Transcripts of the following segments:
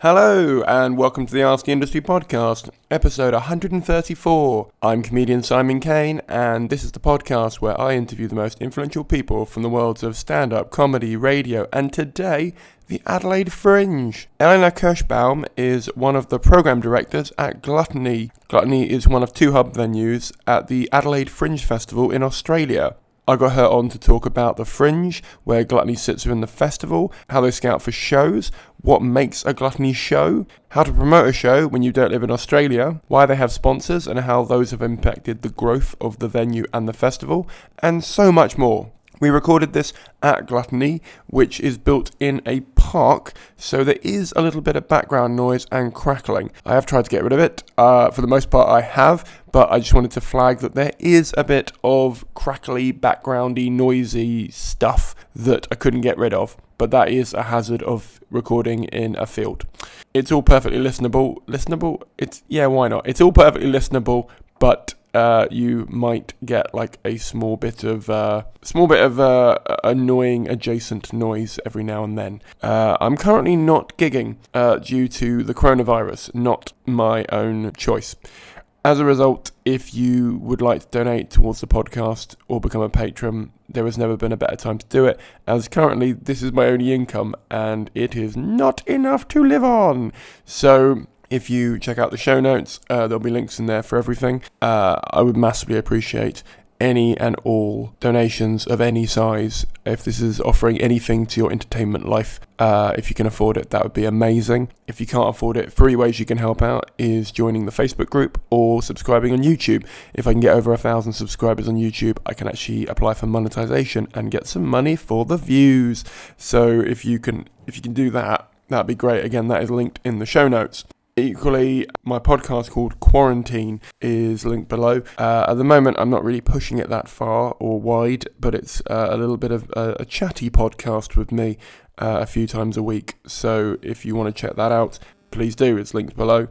Hello, and welcome to the Ask the Industry podcast, episode 134. I'm comedian Simon Caine, and this is the podcast where I interview the most influential people from the worlds of stand-up, comedy, radio, and today, the Adelaide Fringe. Elena Kirschbaum is one of the program directors at Gluttony. Gluttony is one of two hub venues at the Adelaide Fringe Festival in Australia. I got her on to talk about the Fringe, where Gluttony sits within the festival, how they scout for shows, what makes a Gluttony show, how to promote a show when you don't live in Australia, why they have sponsors and how those have impacted the growth of the venue and the festival, and so much more. We recorded this at Gluttony, which is built in a park, so there is a little bit of background noise and crackling. I have tried to get rid of it. For the most part I have, but I just wanted to flag that there is a bit of crackly, backgroundy, noisy stuff that I couldn't get rid of. But that is a hazard of recording in a field. It's all perfectly listenable. Why not? It's all perfectly listenable, but you might get like a small bit of annoying adjacent noise every now and then. I'm currently not gigging due to the coronavirus, not my own choice. As a result, if you would like to donate towards the podcast or become a patron, there has never been a better time to do it, as currently this is my only income and it is not enough to live on. So if you check out the show notes, there'll be links in there for everything. I would massively appreciate any and all donations of any size. If this is offering anything to your entertainment life, if you can afford it, that would be amazing. If you can't afford it, 3 ways you can help out is joining the Facebook group or subscribing on YouTube. If I can get over 1,000 subscribers on YouTube, I can actually apply for monetization and get some money for the views. So if you can do that, that'd be great. Again, that is linked in the show notes. Equally, my podcast called Quarantine is linked below. At the moment, I'm not really pushing it that far or wide, but it's a little bit of a chatty podcast with me a few times a week. So if you want to check that out, please do. It's linked below.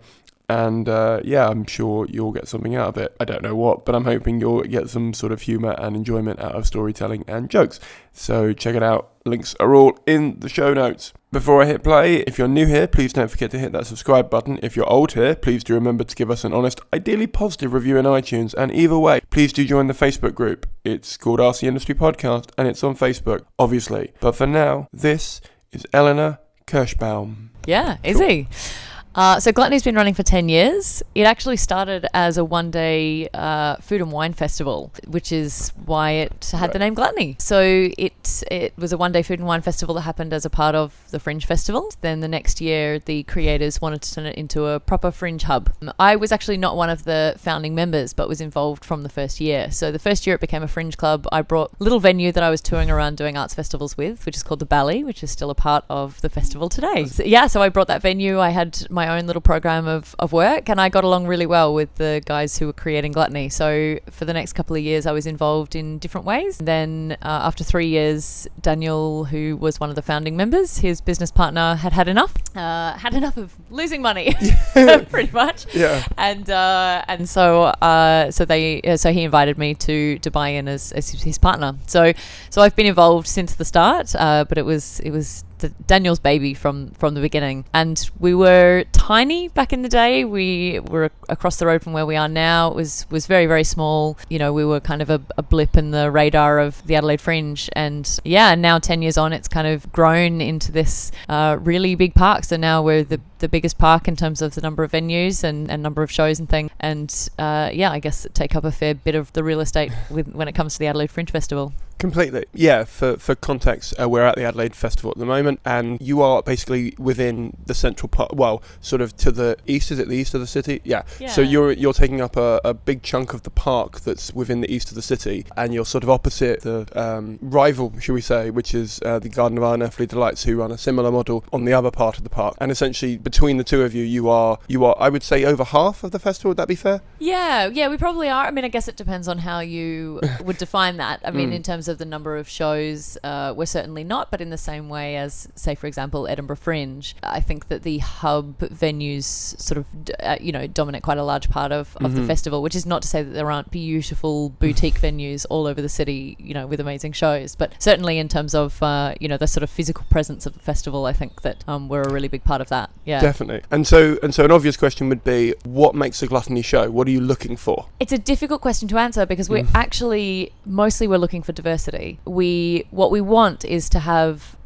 And I'm sure you'll get something out of it. I don't know what, but I'm hoping you'll get some sort of humour and enjoyment out of storytelling and jokes. So check it out. Links are all in the show notes. Before I hit play, if you're new here, please don't forget to hit that subscribe button. If you're old here, please do remember to give us an honest, ideally positive review in iTunes. And either way, please do join the Facebook group. It's called Ask the Industry Podcast, and it's on Facebook, obviously. But for now, this is Elena Kirschbaum. Yeah, easy. So Gluttony's been running for 10 years. It actually started as a one-day food and wine festival, which is why it had the name Gluttony. So it was a one-day food and wine festival that happened as a part of the Fringe Festival. Then the next year, the creators wanted to turn it into a proper Fringe hub. I was actually not one of the founding members, but was involved from the first year. So the first year it became a Fringe club. I brought a little venue that I was touring around doing arts festivals with, which is called the Bally, which is still a part of the festival today. So I brought that venue. I had my own little program of work, and I got along really well with the guys who were creating Gluttony. So for the next couple of years I was involved in different ways. And then after 3 years, Daniel, who was one of the founding members, his business partner had enough of losing money pretty much. Yeah. And so he invited me to buy in as his partner. So I've been involved since the start, but it was Daniel's baby from the beginning. And we were tiny back in the day. We were across the road from where we are now. It was very, very small. You know, we were kind of a blip in the radar of the Adelaide Fringe. And now 10 years on, it's kind of grown into this really big park. So now we're the biggest park in terms of the number of venues and number of shows and things. And I guess take up a fair bit of the real estate when it comes to the Adelaide Fringe Festival. Completely. Yeah, for context, we're at the Adelaide Festival at the moment, and you are basically within the central part, well, sort of to the east. Is it the east of the city? Yeah. So you're taking up a big chunk of the park that's within the east of the city, and you're sort of opposite the rival, shall we say, which is the Garden of Our Unearthly Delights, who run a similar model on the other part of the park. And essentially, between the two of you are, I would say, over half of the festival. Would that be fair? Yeah, we probably are. I mean, I guess it depends on how you would define that. I mean, in terms of of the number of shows, we're certainly not, but in the same way as, say, for example, Edinburgh Fringe, I think that the hub venues sort of, dominate quite a large part of the festival, which is not to say that there aren't beautiful boutique venues all over the city, with amazing shows. But certainly in terms of, the sort of physical presence of the festival, I think that we're a really big part of that. Yeah. Definitely. And so an obvious question would be, what makes a Gluttony show? What are you looking for? It's a difficult question to answer because we're actually, mostly we're looking for diversity. What we want is to have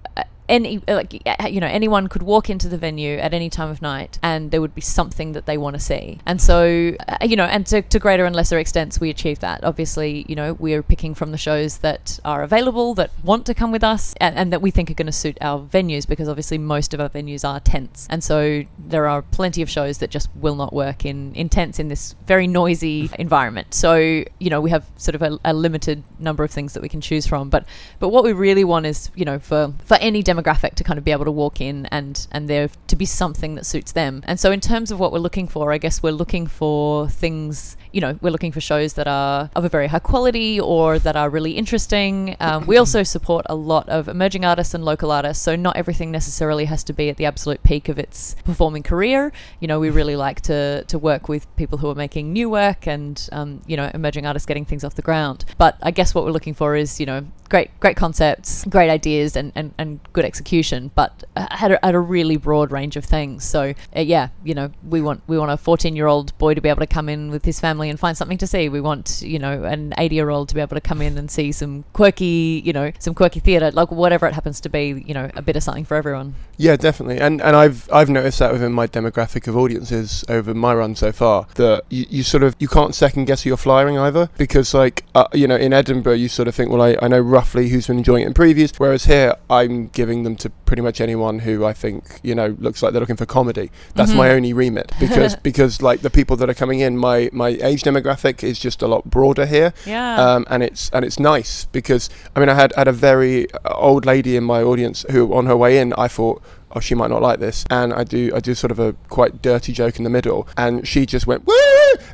anyone could walk into the venue at any time of night and there would be something that they want to see. And so, and to greater and lesser extents, we achieve that. Obviously, we're picking from the shows that are available, that want to come with us, and that we think are going to suit our venues, because obviously most of our venues are tents. And so there are plenty of shows that just will not work in tents in this very noisy environment. So, we have sort of a limited number of things that we can choose from. But what we really want is, for any demographic to kind of be able to walk in and there to be something that suits them. And so in terms of what we're looking for, I guess we're looking for things, we're looking for shows that are of a very high quality or that are really interesting. We also support a lot of emerging artists and local artists, so not everything necessarily has to be at the absolute peak of its performing career. We really like to work with people who are making new work and, emerging artists getting things off the ground. But I guess what we're looking for is, great concepts, great ideas and good execution, but at a really broad range of things. So we want a 14-year-old boy to be able to come in with his family and find something to see. We want an 80-year-old to be able to come in and see some quirky theatre, like whatever it happens to be, a bit of something for everyone. Yeah, definitely. And I've noticed that within my demographic of audiences over my run so far, that you can't second guess who you're flying either, because in Edinburgh you sort of think, well, I know roughly who's been enjoying it in previews, whereas here I'm giving them to pretty much anyone who I think looks like they're looking for comedy. That's my only remit, because like the people that are coming in, my age demographic is just a lot broader here. And it's nice, because I had a very old lady in my audience who on her way in I thought, oh, she might not like this, and I do sort of a quite dirty joke in the middle, and she just went woo,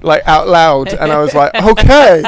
like out loud, and I was like, okay,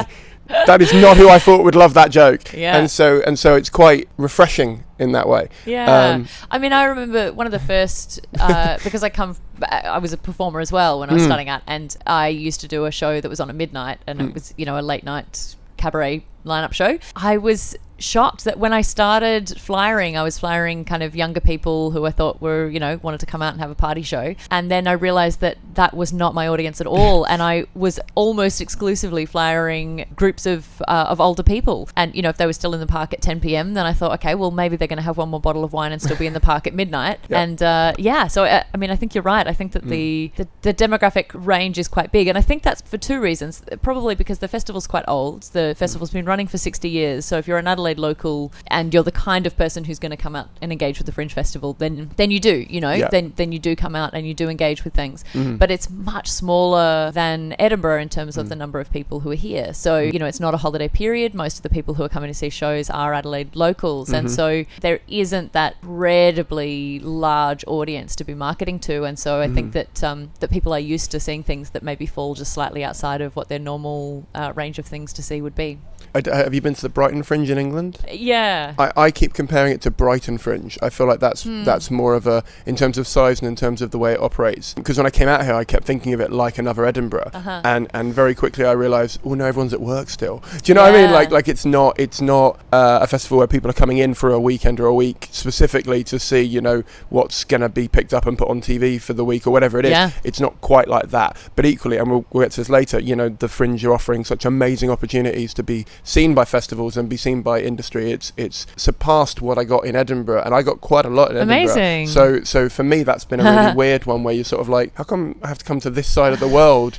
that is not who I thought would love that joke. And so it's quite refreshing in that way. I remember one of the first because I was a performer as well when I was starting out, and I used to do a show that was on at midnight, and it was a late night cabaret lineup show. I was shocked that when I started flyering, I was flyering kind of younger people who I thought were, wanted to come out and have a party show. And then I realized that that was not my audience at all. And I was almost exclusively flyering groups of older people. And, if they were still in the park at 10 p.m, then I thought, okay, well, maybe they're going to have one more bottle of wine and still be in the park at midnight. And so I think you're right. I think that the demographic range is quite big. And I think that's for two reasons. Probably because the festival's quite old. The festival's been running for 60 years. So if you're an Adelaide local and you're the kind of person who's going to come out and engage with the Fringe Festival, then you do, then you do come out and you do engage with things. But it's much smaller than Edinburgh in terms of the number of people who are here. So, it's not a holiday period. Most of the people who are coming to see shows are Adelaide locals. And so there isn't that incredibly large audience to be marketing to. And so I think that that people are used to seeing things that maybe fall just slightly outside of what their normal range of things to see would be. Have you been to the Brighton Fringe in England? Yeah. I keep comparing it to Brighton Fringe. I feel like that's more of a, in terms of size and in terms of the way it operates. Because when I came out here, I kept thinking of it like another Edinburgh. And very quickly I realised, oh no, everyone's at work still. Do you know what I mean? Like it's not a festival where people are coming in for a weekend or a week specifically to see, what's going to be picked up and put on TV for the week or whatever it is. Yeah. It's not quite like that. But equally, and we'll get to this later, the Fringe are offering such amazing opportunities to be seen by festivals and be seen by industry. It's surpassed what I got in Edinburgh, and I got quite a lot in Edinburgh. Amazing. So for me, that's been a really weird one, where you're sort of like, how come I have to come to this side of the world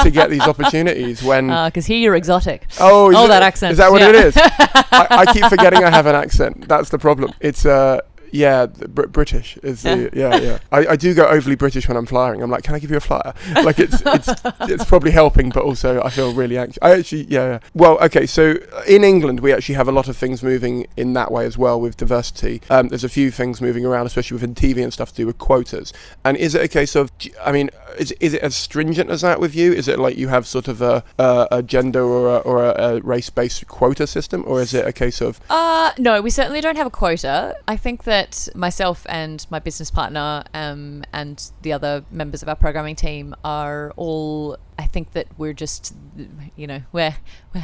to get these opportunities when... Because here you're exotic. That accent. Is that what it is? I keep forgetting I have an accent. That's the problem. It's British is the yeah. I do go overly British when I'm flying. I'm like, can I give you a flyer? Like it's probably helping, but also I feel really anxious. I actually Well, okay, so in England we actually have a lot of things moving in that way as well with diversity. There's a few things moving around, especially within TV and stuff to do with quotas. And is it a case of, I mean, is it as stringent as that with you? Is it like you have sort of a gender or a race-based quota system, or is it a case of? No, we certainly don't have a quota. I think that myself and my business partner and the other members of our programming team are all, I think that we're just, we're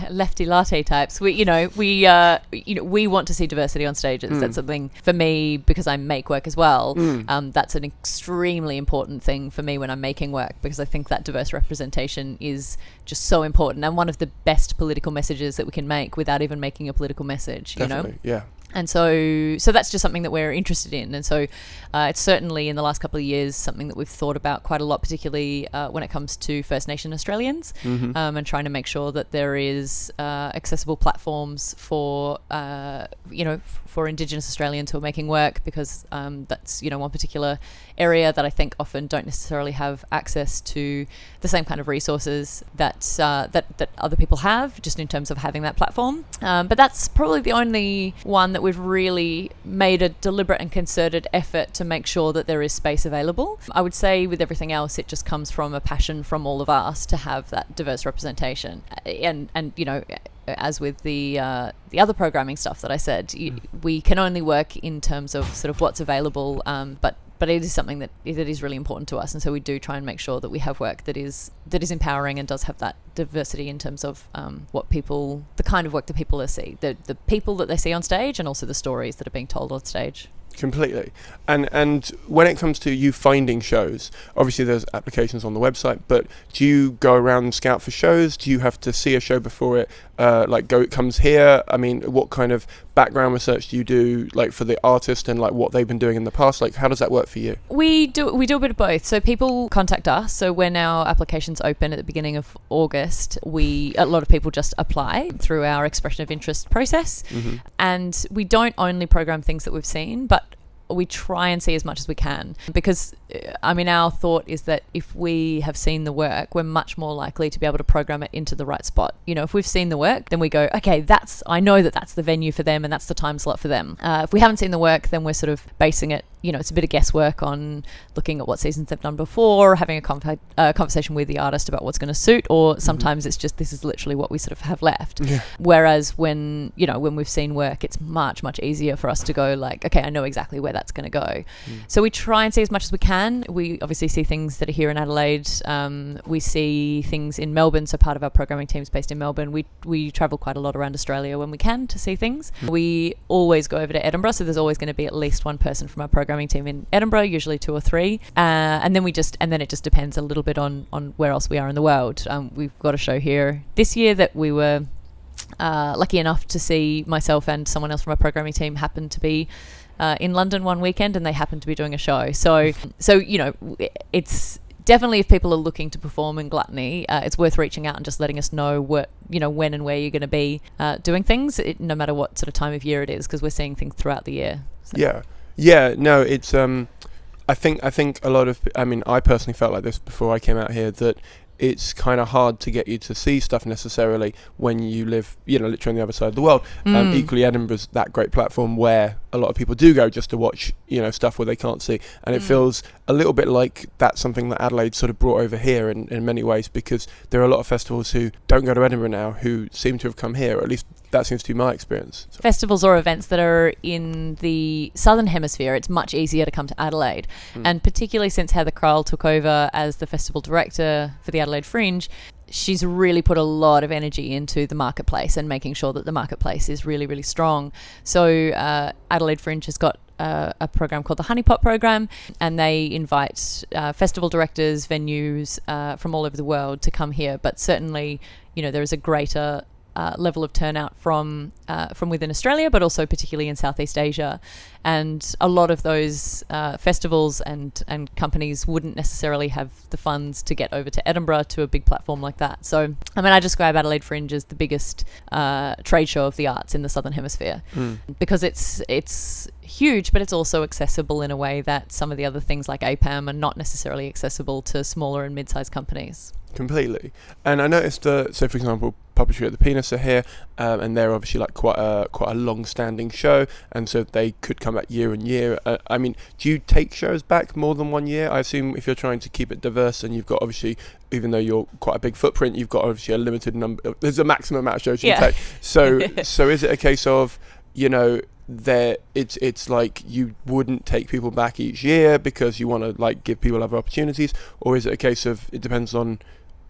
lefty latte types. We want to see diversity on stages. That's something for me, because I make work as well. That's an extremely important thing for me when I'm making work, because I think that diverse representation is just so important and one of the best political messages that we can make without even making a political message. Definitely, yeah. And so that's just something that we're interested in. And so it's certainly in the last couple of years something that we've thought about quite a lot, particularly when it comes to First Nation Australians, and trying to make sure that there is accessible platforms for Indigenous Australians who are making work, because that's one particular area that I think often don't necessarily have access to the same kind of resources that other people have, just in terms of having that platform. But that's probably the only one that we've really made a deliberate and concerted effort to make sure that there is space available. I would say with everything else, it just comes from a passion from all of us to have that diverse representation. And as with the other programming stuff that I said, we can only work in terms of sort of what's available, but it is something that is really important to us, and so we do try and make sure that we have work that is empowering and does have that diversity in terms of the kind of work that people see, the people that they see on stage, and also the stories that are being told on stage. Completely. And when it comes to you finding shows, obviously there's applications on the website, but do you go around and scout for shows? Do you have to see a show before it it comes here? I mean, what kind of background research do you do, like, for the artist and like what they've been doing in the past? Like, how does that work for you? We do a bit of both. So people contact us. So when our applications open at the beginning of August, a lot of people just apply through our expression of interest process. And we don't only program things that we've seen, but we try and see as much as we can, because our thought is that if we have seen the work, we're much more likely to be able to program it into the right spot. If we've seen the work, then we go, okay, I know that's the venue for them and that's the time slot for them. If we haven't seen the work, then we're sort of basing it, it's a bit of guesswork on looking at what seasons they've done before, having a conversation with the artist about what's going to suit, or sometimes it's just, this is literally what we sort of have left. Whereas when we've seen work, it's much, much easier for us to go like, okay, I know exactly where that's going to go. So we try and see as much as we can. We obviously see things that are here in Adelaide. We see things in Melbourne, so part of our programming team is based in Melbourne. We travel quite a lot around Australia when we can to see things. We always go over to Edinburgh, so there's always going to be at least one person from our programming team in Edinburgh, usually 2 or 3, and then it just depends a little bit on where else we are in the world. We've got a show here this year that we were lucky enough to see. Myself and someone else from our programming team happened to be in London one weekend, and they happened to be doing a show. So it's definitely, if people are looking to perform in Gluttony, it's worth reaching out and just letting us know when and where you're going to be doing things, no matter what sort of time of year it is, because we're seeing things throughout the year. So. Yeah, no, it's I think a lot of, I personally felt like this before I came out here, that it's kind of hard to get you to see stuff necessarily when you live, literally on the other side of the world. Equally, Edinburgh's that great platform where a lot of people do go just to watch, stuff where they can't see. And it feels a little bit like that's something that Adelaide sort of brought over here in many ways, because there are a lot of festivals who don't go to Edinburgh now who seem to have come here, or at least that seems to be my experience. So. Festivals or events that are in the Southern Hemisphere, it's much easier to come to Adelaide. And particularly since Heather Krull took over as the festival director for the Adelaide Fringe, she's really put a lot of energy into the marketplace and making sure that the marketplace is really, really strong. So Adelaide Fringe has got a program called the Honeypot Program, and they invite festival directors, venues from all over the world to come here. But certainly, there is a greater level of turnout from within Australia, but also particularly in Southeast Asia. And a lot of those festivals and companies wouldn't necessarily have the funds to get over to Edinburgh to a big platform like that. So, I mean, I describe Adelaide Fringe as the biggest trade show of the arts in the Southern Hemisphere because it's huge, but it's also accessible in a way that some of the other things like APAM are not necessarily accessible to smaller and mid-sized companies. Completely. And I noticed, so for example, Puppetry at the Penis are here, and they're obviously like quite a long-standing show, and so they could come back year and year. I mean, do you take shows back more than 1 year? I assume if you're trying to keep it diverse, and you've got obviously, even though you're quite a big footprint, you've got obviously a limited number. There's a maximum amount of shows you can take. So is it a case of, you know, it's like you wouldn't take people back each year because you want to like give people other opportunities, or is it a case of it depends on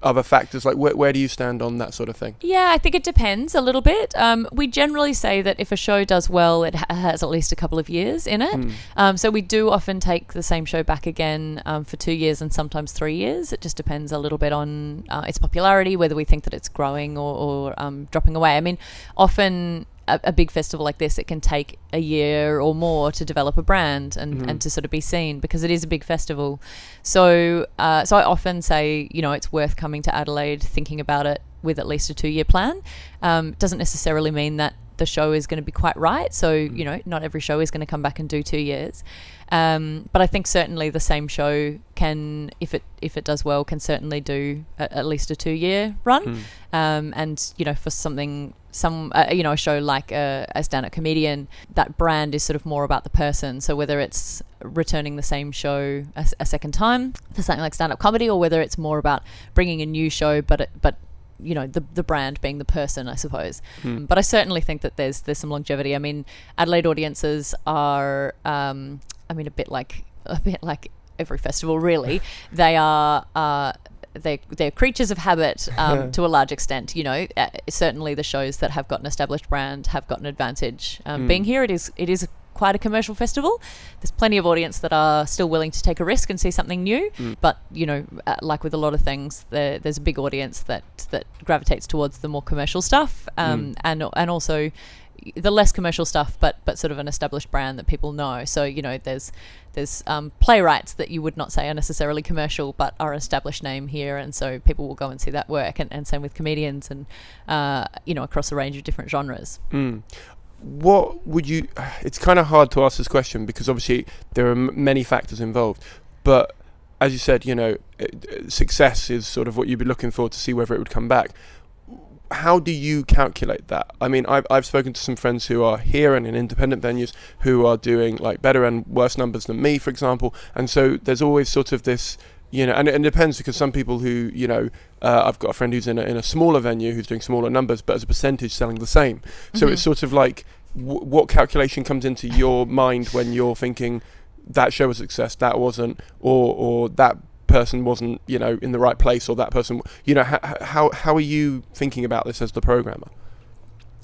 other factors? Like where do you stand on that sort of thing? Yeah, I think it depends a little bit. We generally say that if a show does well, it has at least a couple of years in it. So we do often take the same show back again for 2 years and sometimes 3 years. It just depends a little bit on its popularity, whether we think that it's growing or dropping away. I mean, often a big festival like this, it can take a year or more to develop a brand and to sort of be seen, because it is a big festival. So I often say, you know, it's worth coming to Adelaide thinking about it with at least a 2-year plan. Doesn't necessarily mean that the show is going to be quite right. So, you know, not every show is going to come back and do 2 years. But I think certainly the same show can, if it does well, can certainly do at least a 2-year run. And, you know, for a show like a stand-up comedian, that brand is sort of more about the person. So whether it's returning the same show a second time for something like stand-up comedy, or whether it's more about bringing a new show, but you know, the brand being the person, I suppose. But I certainly think that there's some longevity. I mean, Adelaide audiences are, a bit like every festival, really. They are. They're creatures of habit to a large extent. You know, certainly the shows that have got an established brand have got an advantage. Being here, it is quite a commercial festival. There's plenty of audience that are still willing to take a risk and see something new. But, you know, like with a lot of things, there's a big audience that gravitates towards the more commercial stuff, and also the less commercial stuff, but sort of an established brand that people know. So, you know, there's playwrights that you would not say are necessarily commercial, but are an established name here, and so people will go and see that work. And same with comedians, and you know, across a range of different genres. What would you? It's kind of hard to ask this question because obviously there are many factors involved, but as you said, you know, success is sort of what you'd be looking for to see whether it would come back. How do you calculate that? I mean, I've spoken to some friends who are here and in independent venues who are doing like better and worse numbers than me, for example. And so there's always sort of this, you know, and it depends, because some people who, you know, I've got a friend who's in a smaller venue who's doing smaller numbers, but as a percentage selling the same. So it's sort of like, what calculation comes into your mind when you're thinking that show was a success, that wasn't, or that person wasn't, you know, in the right place, or that person, you know, how are you thinking about this as the programmer?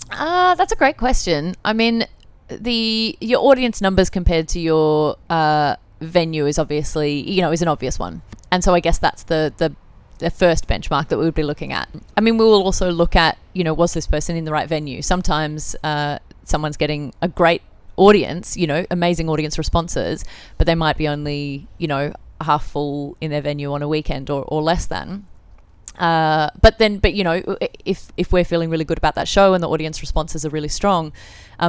That's a great question. I mean, your audience numbers compared to your venue is obviously, you know, is an obvious one, and so I guess that's the first benchmark that we would be looking at. I mean, we will also look at, you know, was this person in the right venue? Sometimes someone's getting a great audience, you know, amazing audience responses, but they might be only, you know, half full in their venue on a weekend or less than. But you know, if we're feeling really good about that show and the audience responses are really strong,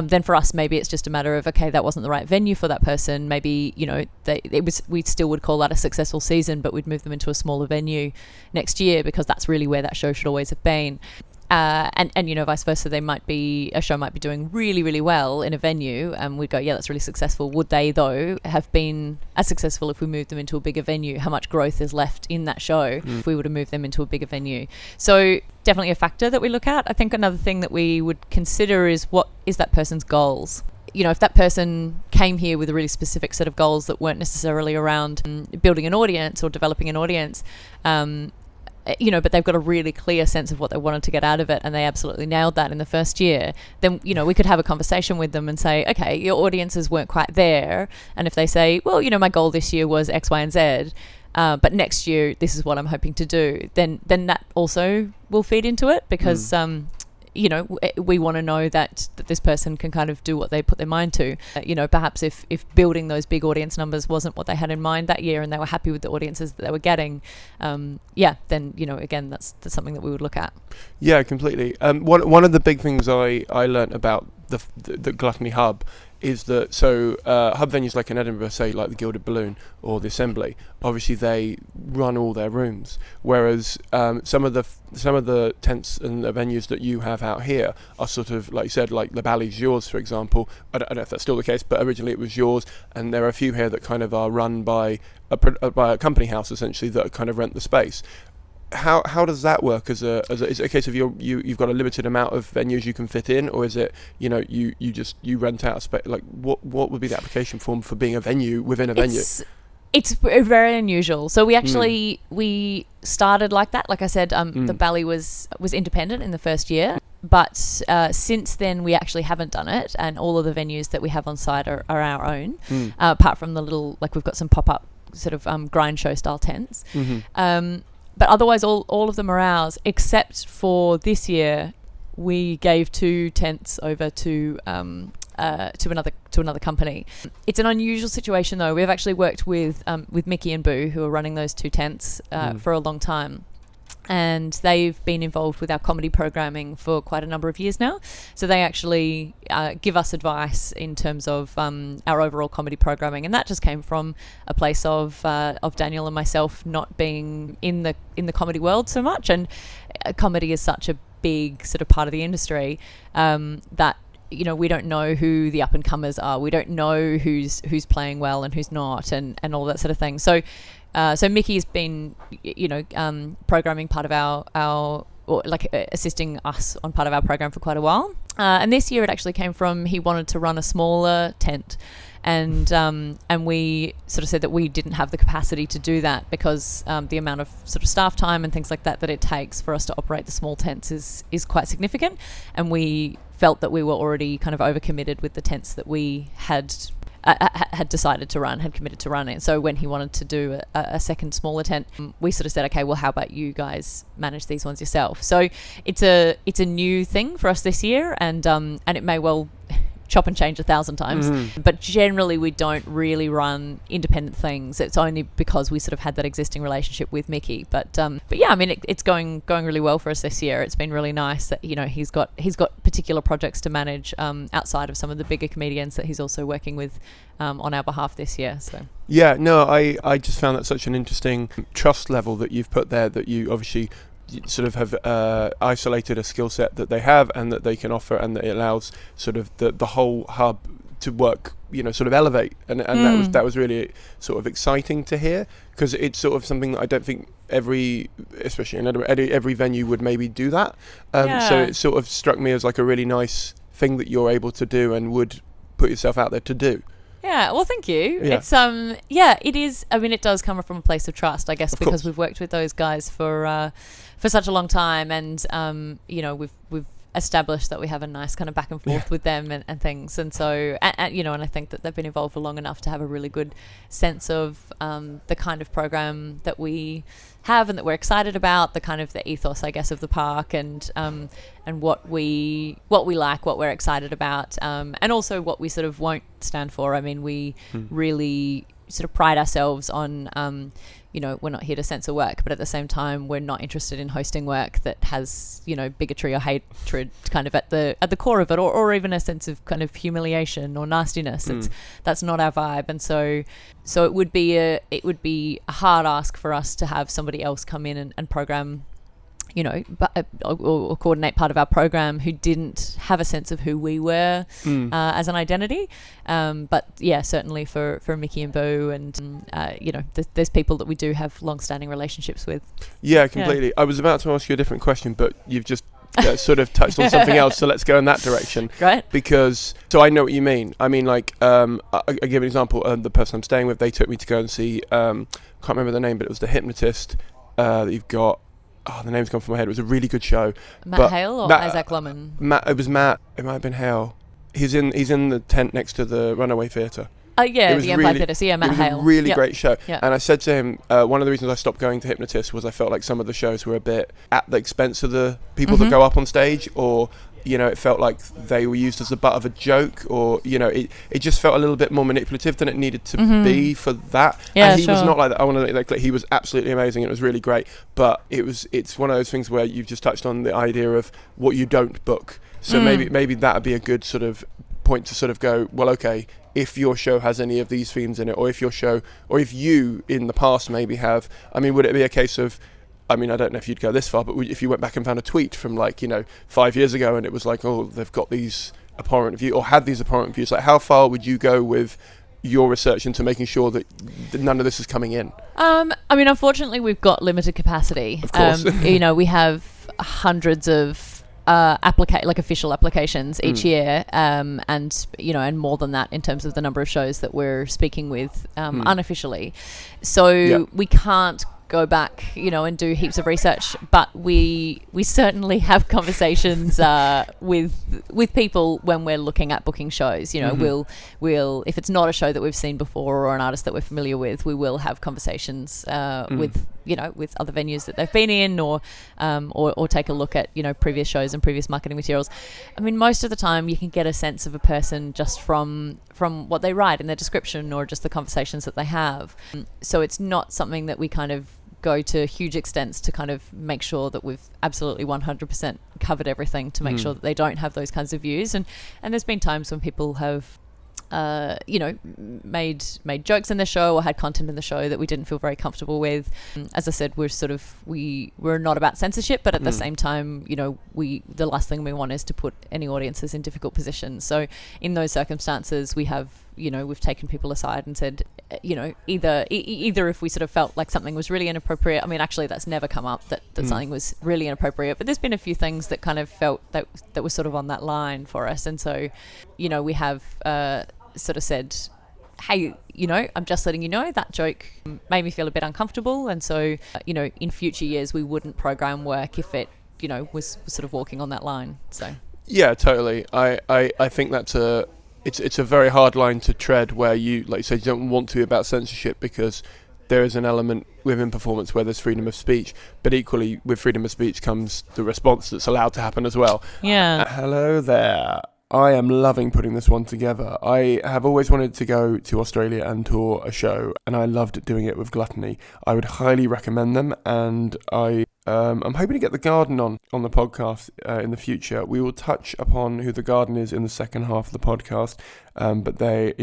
then for us maybe it's just a matter of, okay, that wasn't the right venue for that person. Maybe, you know, we still would call that a successful season, but we'd move them into a smaller venue next year, because that's really where that show should always have been. And you know, vice versa, a show might be doing really, really well in a venue, and we'd go, yeah, that's really successful. Would they, though, have been as successful if we moved them into a bigger venue? How much growth is left in that show if we were to move them into a bigger venue? So definitely a factor that we look at. I think another thing that we would consider is, what is that person's goals? You know, if that person came here with a really specific set of goals that weren't necessarily around building an audience or developing an audience, you know, but they've got a really clear sense of what they wanted to get out of it, and they absolutely nailed that in the first year, then, you know, we could have a conversation with them and say, okay, your audiences weren't quite there. And if they say, well, you know, my goal this year was X, Y, and Z, but next year this is what I'm hoping to do, then that also will feed into it, because we want to know that this person can kind of do what they put their mind to. Perhaps if building those big audience numbers wasn't what they had in mind that year and they were happy with the audiences that they were getting, then, again, that's something that we would look at. Yeah, completely. One of the big things I learnt about the Gluttony Hub is that hub venues like in Edinburgh, say like the Gilded Balloon or the Assembly, obviously they run all their rooms, whereas some of the tents and the venues that you have out here are sort of, like you said, like the Bally's yours, for example. I don't know if that's still the case, but originally it was yours, and there are a few here that kind of are run by a company house essentially that kind of rent the space. How does that work? Is it a case of you've got a limited amount of venues you can fit in, or is it you rent out a space? Like what would be the application form for being a venue within a venue? It's very unusual. So we actually we started like that. Like I said, the Bally was independent in the first year, but since then we actually haven't done it, and all of the venues that we have on site are our own, apart from the little, like we've got some pop-up sort of grind show style tents. But otherwise, all of them are ours, except for this year, we gave 2 tents over to another company. It's an unusual situation, though. We've actually worked with Mickey and Boo, who are running those 2 tents for a long time. And they've been involved with our comedy programming for quite a number of years now. So they actually give us advice in terms of our overall comedy programming, and that just came from a place of Daniel and myself not being in the comedy world so much. And comedy is such a big sort of part of the industry that we don't know who the up and comers are. We don't know who's playing well and who's not, and all that sort of thing. So Mickey's been, programming part of our assisting us on part of our program for quite a while. And this year it actually came from, he wanted to run a smaller tent, and we sort of said that we didn't have the capacity to do that because the amount of sort of staff time and things like that it takes for us to operate the small tents is quite significant, and we felt that we were already kind of overcommitted with the tents that we had decided to run, had committed to run it. So when he wanted to do a second smaller tent, we sort of said, okay, well, how about you guys manage these ones yourself? So it's a new thing for us this year, and it may well chop and change 1,000 times, but generally we don't really run independent things. It's only because we sort of had that existing relationship with Mickey. But yeah, I mean, it's going really well for us this year. It's been really nice that he's got particular projects to manage outside of some of the bigger comedians that he's also working with on our behalf this year. So yeah, no, I just found that such an interesting trust level that you've put there, that you obviously sort of have isolated a skill set that they have and that they can offer, and that it allows sort of the whole hub to work, sort of elevate, and that was really sort of exciting to hear, because it's sort of something that I don't think especially in every venue would maybe do that. So it sort of struck me as like a really nice thing that you're able to do and would put yourself out there to do. Yeah, well, thank you. Yeah. It's it is. I mean, it does come from a place of trust, I guess, because we've worked with those guys for such a long time, and we've established that we have a nice kind of back and forth with them and things, and so and I think that they've been involved for long enough to have a really good sense of the kind of program that we have and that we're excited about, the kind of the ethos, I guess, of the park, and what we like, what we're excited about, and also what we sort of won't stand for. I mean, we really sort of pride ourselves on we're not here to censor work, but at the same time we're not interested in hosting work that has bigotry or hatred kind of at the core of it, or even a sense of kind of humiliation or nastiness. That's not our vibe, and so it would be a hard ask for us to have somebody else come in and program or coordinate part of our program who didn't have a sense of who we were as an identity. But yeah, certainly for Mickey and Boo, and there's people that we do have long-standing relationships with. Yeah, completely. Yeah. I was about to ask you a different question, but you've just sort of touched on something else, so let's go in that direction. Right. Because, so I know what you mean. I mean, like, I give an example. The person I'm staying with, they took me to go and see, can't remember the name, but it was the hypnotist that you've got. Oh, the name's gone from my head. It was a really good show. Matt Hale or Isaac Lemon? It was Matt. It might have been Hale. He's in the tent next to the Runaway Theatre. Yeah, It was the really- Empire Theatre. So yeah, Matt it was Hale. a really Yep. great show. Yeah. And I said to him, one of the reasons I stopped going to Hypnotist was I felt like some of the shows were a bit at the expense of the people that go up on stage, or it felt like they were used as the butt of a joke, or it just felt a little bit more manipulative than it needed to be for that. Yeah, and he was sure. not like that. I want to make that clear. He was absolutely amazing. It was really great, but it's one of those things where you've just touched on the idea of what you don't book. So maybe that would be a good sort of point to sort of go, well, okay, if your show has any of these themes in it, or if you in the past maybe have, would it be a case of, I don't know if you'd go this far, but if you went back and found a tweet from 5 years ago and it was like, oh, they've got these abhorrent views or had these abhorrent views, like how far would you go with your research into making sure that none of this is coming in? Unfortunately, we've got limited capacity. Of course. We have hundreds of official applications each year, and more than that in terms of the number of shows that we're speaking with unofficially. So we can't go back, and do heaps of research, but we certainly have conversations with people when we're looking at booking shows. We'll if it's not a show that we've seen before or an artist that we're familiar with, we will have conversations with other venues that they've been in, or take a look at previous shows and previous marketing materials. Most of the time you can get a sense of a person just from what they write in their description or just the conversations that they have. So it's not something that we kind of go to huge extents to kind of make sure that we've absolutely 100% covered everything to make sure that they don't have those kinds of views. And there's been times when people have made jokes in the show or had content in the show that we didn't feel very comfortable with. As I said, we're not about censorship, but at the same time, the last thing we want is to put any audiences in difficult positions. So in those circumstances, we have we've taken people aside and said, either if we sort of felt like something was really inappropriate. Actually that's never come up that something was really inappropriate, but there's been a few things that kind of felt that was sort of on that line for us. And so we have sort of said, hey, I'm just letting you know that joke made me feel a bit uncomfortable, and so in future years we wouldn't program work if it was sort of walking on that line. So yeah, totally. I think that's it's a very hard line to tread, where you, like you said, you don't want to be about censorship, because there is an element within performance where there's freedom of speech, but equally with freedom of speech comes the response that's allowed to happen as well. Yeah. Hello there. I am loving putting this one together. I have always wanted to go to Australia and tour a show, and I loved doing it with Gluttony. I would highly recommend them, and I'm hoping to get The Garden on the podcast in the future. We will touch upon who The Garden is in the second half of the podcast, but they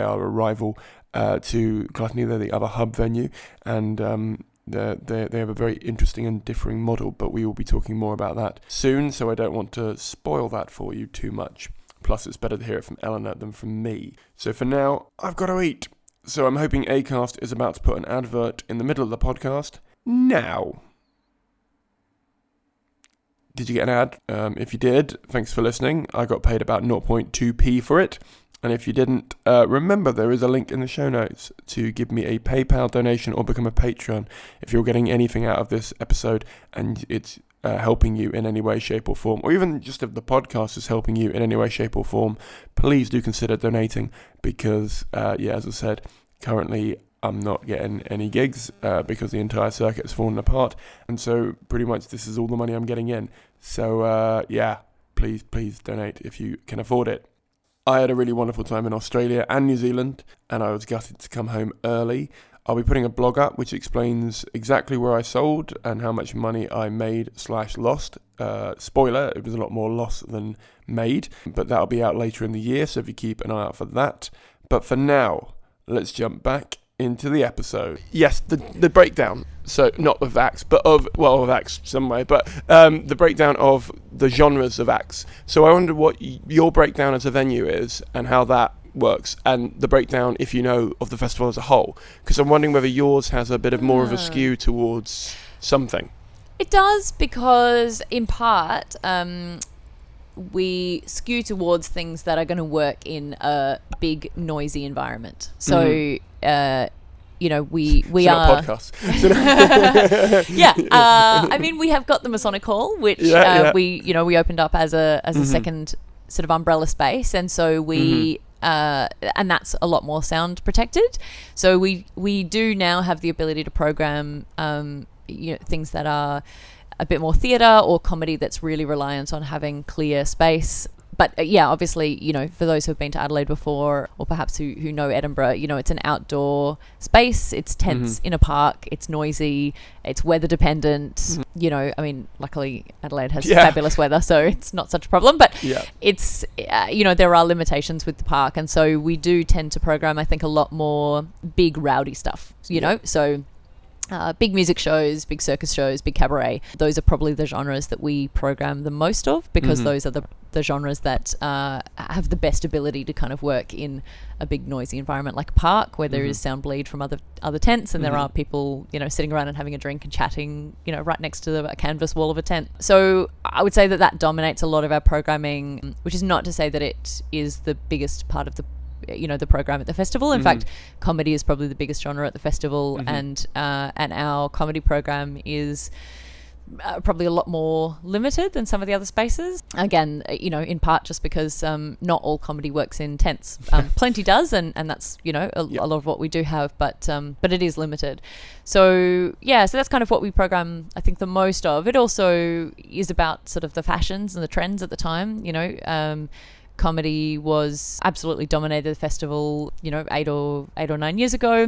are a rival to Gluttony. They're the other hub venue, and they have a very interesting and differing model, but we will be talking more about that soon, so I don't want to spoil that for you too much. Plus, it's better to hear it from Eleanor than from me. So for now, I've got to eat. So I'm hoping Acast is about to put an advert in the middle of the podcast now. Did you get an ad? If you did, thanks for listening. I got paid about 0.2p for it. And if you didn't, remember there is a link in the show notes to give me a PayPal donation or become a patron if you're getting anything out of this episode and it's helping you in any way, shape or form, or even just if the podcast is helping you in any way, shape or form. Please do consider donating, because, as I said, currently I'm not getting any gigs because the entire circuit has fallen apart. And so pretty much this is all the money I'm getting in. So, please donate if you can afford it. I had a really wonderful time in Australia and New Zealand, and I was gutted to come home early. I'll be putting a blog up which explains exactly where I sold and how much money I made/lost. Spoiler, it was a lot more loss than made, but that'll be out later in the year, so if you keep an eye out for that. But for now, let's jump back into the episode. Yes, the breakdown. So not of acts, but of acts some way, but the breakdown of the genres of acts. So I wonder what your breakdown as a venue is and how that works, and the breakdown, if you know, of the festival as a whole, because I'm wondering whether yours has a bit of more of a skew towards something. It does, because in part we skew towards things that are going to work in a big noisy environment. So we are podcasts. We have got the Masonic Hall, which we opened up as a second sort of umbrella space, and so we and that's a lot more sound protected. So we do now have the ability to program things that are a bit more theatre or comedy that's really reliant on having clear space. But obviously, for those who've been to Adelaide before, or perhaps who know Edinburgh, it's an outdoor space. It's tense in a park. It's noisy. It's weather dependent. Luckily Adelaide has fabulous weather, so it's not such a problem. But it's, there are limitations with the park. And so we do tend to program, I think, a lot more big, rowdy stuff, so... big music shows, big circus shows, big cabaret. Those are probably the genres that we program the most of, because those are the genres that have the best ability to kind of work in a big noisy environment like a park, where there is sound bleed from other tents, and there are people sitting around and having a drink and chatting right next to a canvas wall of a tent. So I would say that dominates a lot of our programming, which is not to say that it is the biggest part of the program at the festival. In fact, comedy is probably the biggest genre at the festival, and our comedy program is probably a lot more limited than some of the other spaces. Again, in part just because not all comedy works in tents. Plenty does, and that's a lot of what we do have, but it is limited. So so that's kind of what we program, I think, the most of. It also is about sort of the fashions and the trends at the time. Comedy was absolutely dominated the festival, 8 or 9 years ago.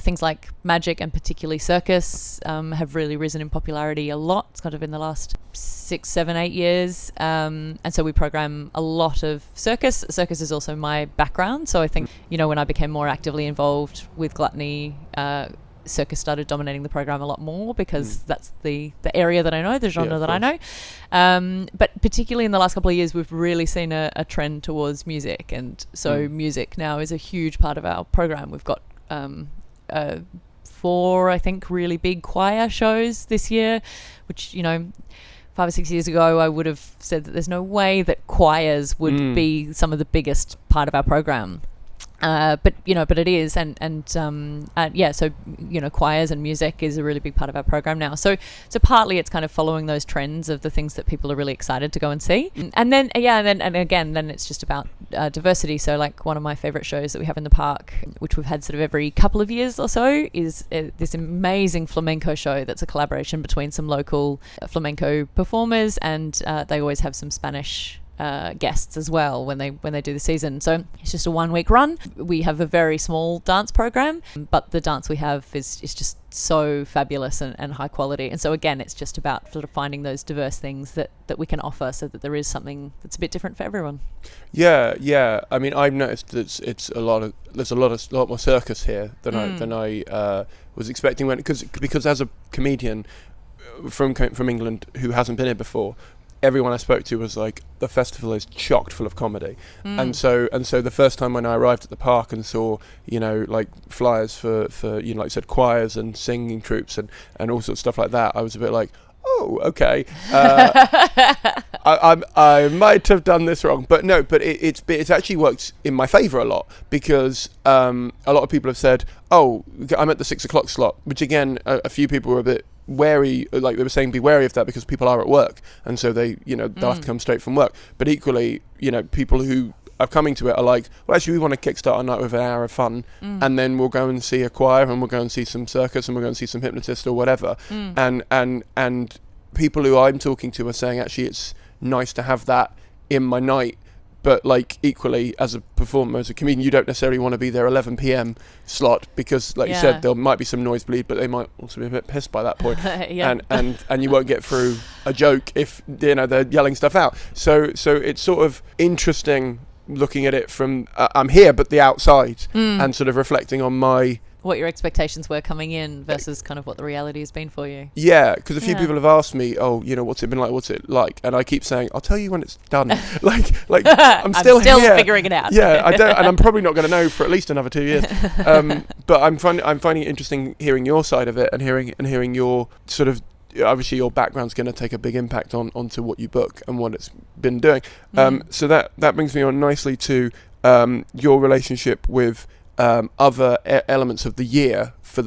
Things like magic and particularly circus have really risen in popularity a lot. It's kind of in the last 6, 7, 8 years. And so we program a lot of circus. Circus is also my background. So I think, when I became more actively involved with Gluttony, circus started dominating the program a lot more, because that's the area that I know, the genre that I know. But particularly in the last couple of years, we've really seen a trend towards music, and so music now is a huge part of our program. We've got 4, I think, really big choir shows this year, which 5 or 6 years ago I would have said that there's no way that choirs would be some of the biggest part of our program. But it is, so choirs and music is a really big part of our program now. So partly it's kind of following those trends of the things that people are really excited to go and see, and then it's just about diversity. So like one of my favorite shows that we have in the park, which we've had sort of every couple of years or so, is this amazing flamenco show that's a collaboration between some local flamenco performers, and they always have some Spanish guests as well when they do the season. So it's just a 1 week run. We have a very small dance program, but the dance we have is just so fabulous and high quality. And so again, it's just about sort of finding those diverse things that we can offer, so that there is something that's a bit different for everyone. I mean, I've noticed that there's a lot more circus here than I was expecting, because as a comedian from England who hasn't been here before, everyone I spoke to was like, the festival is chocked full of comedy. And so the first time when I arrived at the park and saw, like flyers for like you said, choirs and singing troops and all sorts of stuff like that, I was a bit like, oh, okay. I might have done this wrong, but no, but it's actually worked in my favour a lot, because a lot of people have said, oh, I'm at the 6 o'clock slot, which again, a few people were a bit wary, like they were saying, be wary of that, because people are at work, and so they, they'll have to come straight from work. But equally, people who are coming to it are like, well, actually, we want to kickstart a night with an hour of fun, and then we'll go and see a choir, and we'll go and see some circus, and we'll go and see some hypnotist or whatever. And people who I'm talking to are saying, actually, it's nice to have that in my night. But like equally, as a performer, as a comedian, you don't necessarily want to be there 11 p.m. slot, because, like you said, there might be some noise bleed, but they might also be a bit pissed by that point, and you won't get through a joke if they're yelling stuff out. So it's sort of interesting looking at it from I'm here, but the outside, and sort of reflecting on what your expectations were coming in versus kind of what the reality has been for you. Yeah, because a few people have asked me, oh, what's it been like? What's it like? And I keep saying, I'll tell you when it's done. like I'm still here. Figuring it out. Yeah, I don't, and I'm probably not going to know for at least another 2 years. But I'm finding it interesting hearing your side of it, and hearing your sort of, obviously your background's going to take a big impact onto what you book and what it's been doing. So that brings me on nicely to your relationship with other elements of the year for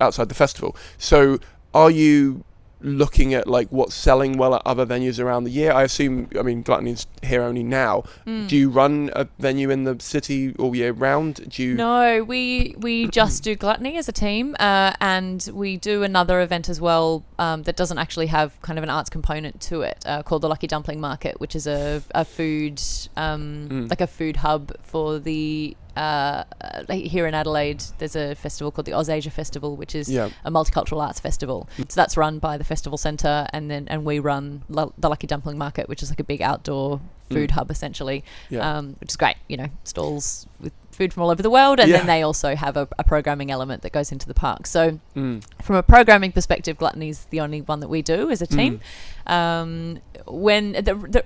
outside the festival. So are you looking at like what's selling well at other venues around the year? I assume, I mean, Gluttony's here only now. Do you run a venue in the city all year round? No, we just do Gluttony as a team, and we do another event as well that doesn't actually have kind of an arts component to it, called the Lucky Dumpling Market, which is a food like a food hub for the here in Adelaide. There's a festival called the Ausasia Festival, which is a multicultural arts festival. So that's run by the festival centre, and we run the Lucky Dumpling Market, which is like a big outdoor food hub essentially, which is great. Stalls with food from all over the world, and then they also have a programming element that goes into the park. So from a programming perspective, Gluttony's the only one that we do as a team. When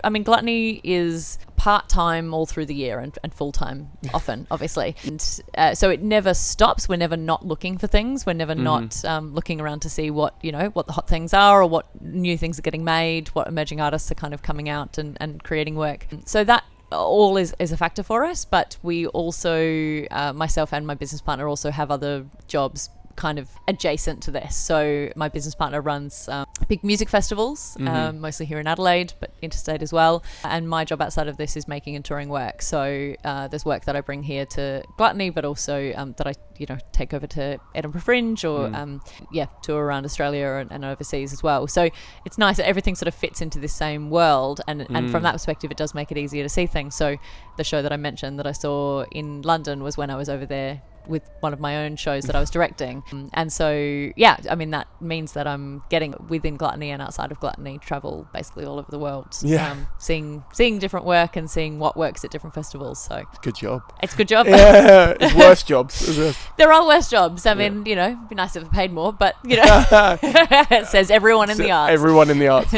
I mean, Gluttony is part-time all through the year and full-time often, obviously, and so it never stops. We're never not looking for things. We're never not looking around to see what what the hot things are, or what new things are getting made, what emerging artists are kind of coming out and creating work. So that all is a factor for us, but we also, myself and my business partner, also have other jobs kind of adjacent to this. So my business partner runs big music festivals, mostly here in Adelaide, but interstate as well. And my job outside of this is making and touring work. So there's work that I bring here to Gluttony, but also that I take over to Edinburgh Fringe, or tour around Australia and overseas as well. So it's nice that everything sort of fits into this same world, and from that perspective, it does make it easier to see things. So the show that I mentioned that I saw in London was when I was over there with one of my own shows that I was directing. And so, I mean, that means that I'm getting within Gluttony and outside of Gluttony, travel basically all over the world, seeing different work and seeing what works at different festivals. So good job. It's a good job. Yeah, it's worse jobs. Isn't it? There are worse jobs. I mean, it'd be nice if I paid more, but it says everyone in the arts. Everyone in the arts.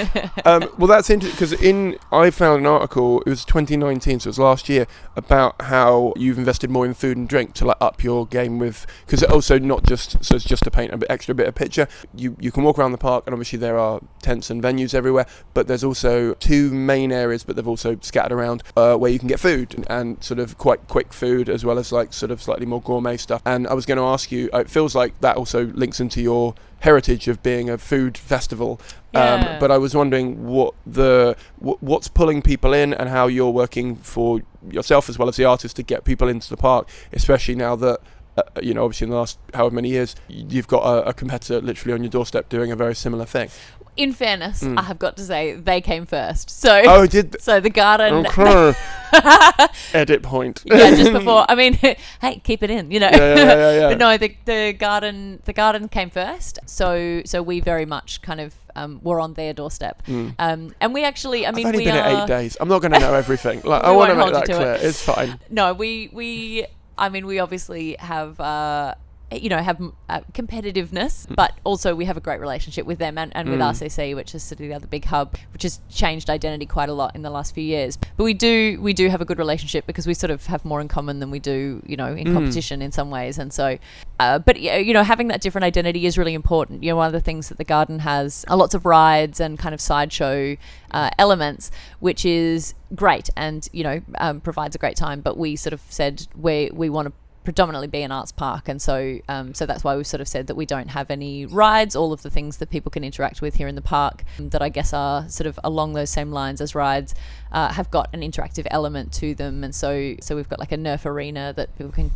Well, that's interesting, because I found an article, it was 2019, so it was last year, about how you've invested more in food and drink to like up your game with, because it also not just, so it's just to paint a extra bit of picture. You can walk around the park, and obviously there are tents and venues everywhere, but there's also two main areas, but they've also scattered around where you can get food, and sort of quite quick food, as well as like sort of slightly more gourmet stuff. And I was going to ask you, it feels like that also links into your heritage of being a food festival, but I was wondering what's pulling people in, and how you're working for yourself as well as the artist to get people into the park, especially now that obviously in the last however many years you've got a competitor literally on your doorstep doing a very similar thing. In fairness, I have got to say they came first. So so the garden. Okay. Edit point. Just before. I mean, hey, keep it in. Yeah. But no, the garden came first. So we very much kind of were on their doorstep. And we actually, I mean, I've only been at 8 days. I'm not going to know everything. Like, I want to make that clear. It's fine. No, we obviously have competitiveness, but also we have a great relationship with them and with RCC, which is sort of the other big hub, which has changed identity quite a lot in the last few years. But we do have a good relationship, because we sort of have more in common than we do, in competition in some ways. And so, but having that different identity is really important. One of the things that the garden has are lots of rides and kind of sideshow elements, which is great and provides a great time. But we sort of said we want to predominantly be an arts park, and so that's why we've sort of said that we don't have any rides. All of the things that people can interact with here in the park, that I guess are sort of along those same lines as rides, have got an interactive element to them. And so we've got like a Nerf arena that people can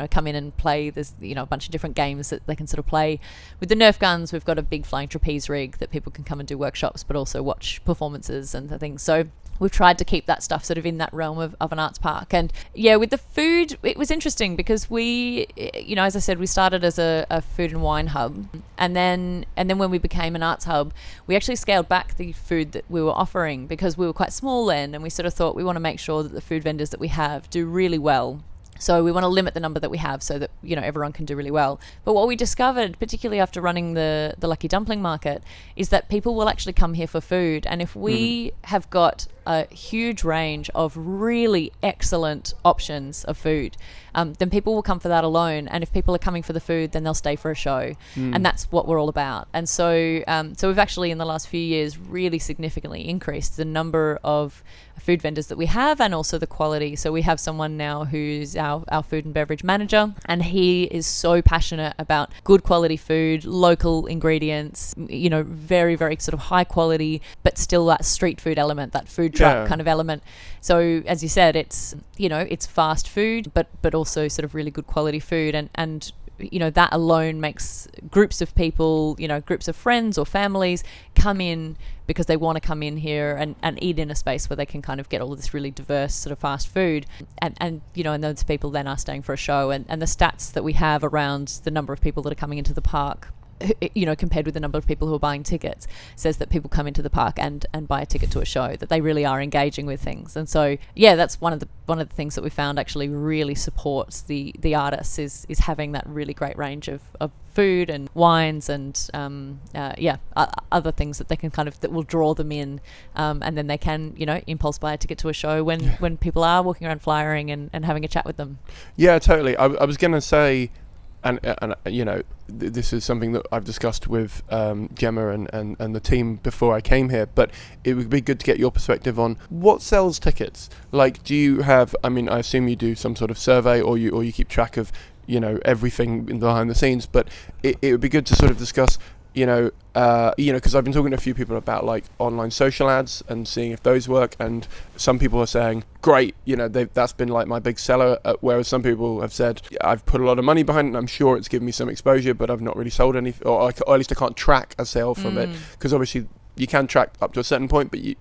come in and play. There's a bunch of different games that they can sort of play with the Nerf guns. We've got a big flying trapeze rig that people can come and do workshops, but also watch performances and things. So we've tried to keep that stuff sort of in that realm of an arts park. And with the food, it was interesting because we, as I said, we started as a food and wine hub, and then when we became an arts hub, we actually scaled back the food that we were offering, because we were quite small then, and we sort of thought we want to make sure that the food vendors that we have do really well. So we want to limit the number that we have so that, everyone can do really well. But what we discovered, particularly after running the Lucky Dumpling Market, is that people will actually come here for food. And if we have got a huge range of really excellent options of food, then people will come for that alone. And if people are coming for the food, then they'll stay for a show. And that's what we're all about. And so we've actually in the last few years really significantly increased the number of food vendors that we have, and also the quality. So we have someone now who's our food and beverage manager, and he is so passionate about good quality food, local ingredients, very, very sort of high quality, but still that street food element, that food truck kind of element. So as you said, it's it's fast food, but also sort of really good quality food, and that alone makes groups of people, groups of friends or families come in because they want to come in here and eat in a space where they can kind of get all of this really diverse sort of fast food. And those people then are staying for a show. And the stats that we have around the number of people that are coming into the park, compared with the number of people who are buying tickets, says that people come into the park and buy a ticket to a show, that they really are engaging with things. And so that's one of the things that we found actually really supports the artists is having that really great range of food and wines and other things that they can that will draw them in, and then they can impulse buy a ticket to a show when people are walking around flyering and having a chat with them. Yeah, totally. I was going to say, and this is something that I've discussed with Gemma and the team before I came here, but it would be good to get your perspective on what sells tickets. Like, do you have, I assume you do some sort of survey, or you keep track of everything behind the scenes, but it would be good to sort of discuss because I've been talking to a few people about like online social ads and seeing if those work, and some people are saying great, that's been like my big seller, whereas some people have said I've put a lot of money behind it and I'm sure it's given me some exposure, but I've not really sold any, or at least I can't track a sale from it, because obviously you can track up to a certain point, but you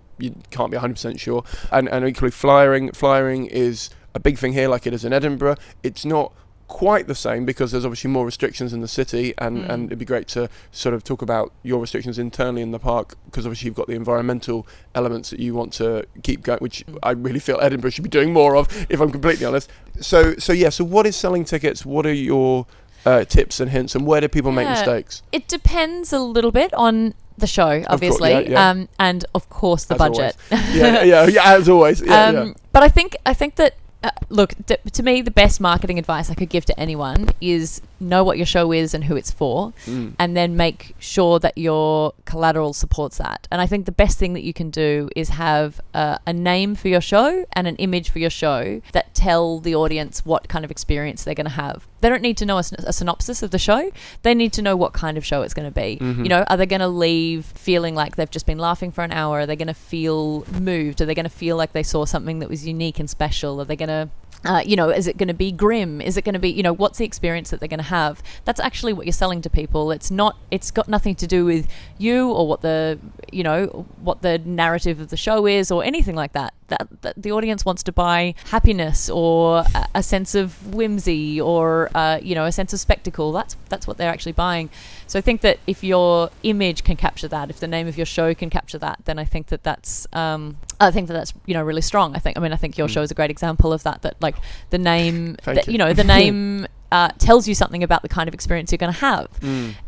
can't be 100% sure. And equally flyering is a big thing here, like it is in Edinburgh. It's not quite the same because there's obviously more restrictions in the city, and it'd be great to sort of talk about your restrictions internally in the park, because obviously you've got the environmental elements that you want to keep going, which I really feel Edinburgh should be doing more of, if I'm completely honest. So what is selling tickets? What are your tips and hints, and where do people make mistakes? It depends a little bit on the show, obviously, and of course the budget. As always. But I think that look, to me, the best marketing advice I could give to anyone is know what your show is and who it's for, and then make sure that your collateral supports that. And I think the best thing that you can do is have a name for your show and an image for your show that tell the audience what kind of experience they're going to have. They don't need to know a synopsis of the show. They need to know what kind of show it's going to be. Are they going to leave feeling like they've just been laughing for an hour? Are they going to feel moved? Are they going to feel like they saw something that was unique and special? Are they going to is it going to be grim? Is it going to be, what's the experience that they're going to have? That's actually what you're selling to people. It's got nothing to do with you or what the narrative of the show is or anything like that. That the audience wants to buy happiness or a sense of whimsy or, a sense of spectacle. That's what they're actually buying. So I think that if your image can capture that, if the name of your show can capture that, then I think that's really strong. I think your show is a great example of that. That like the name, the name tells you something about the kind of experience you're going to have.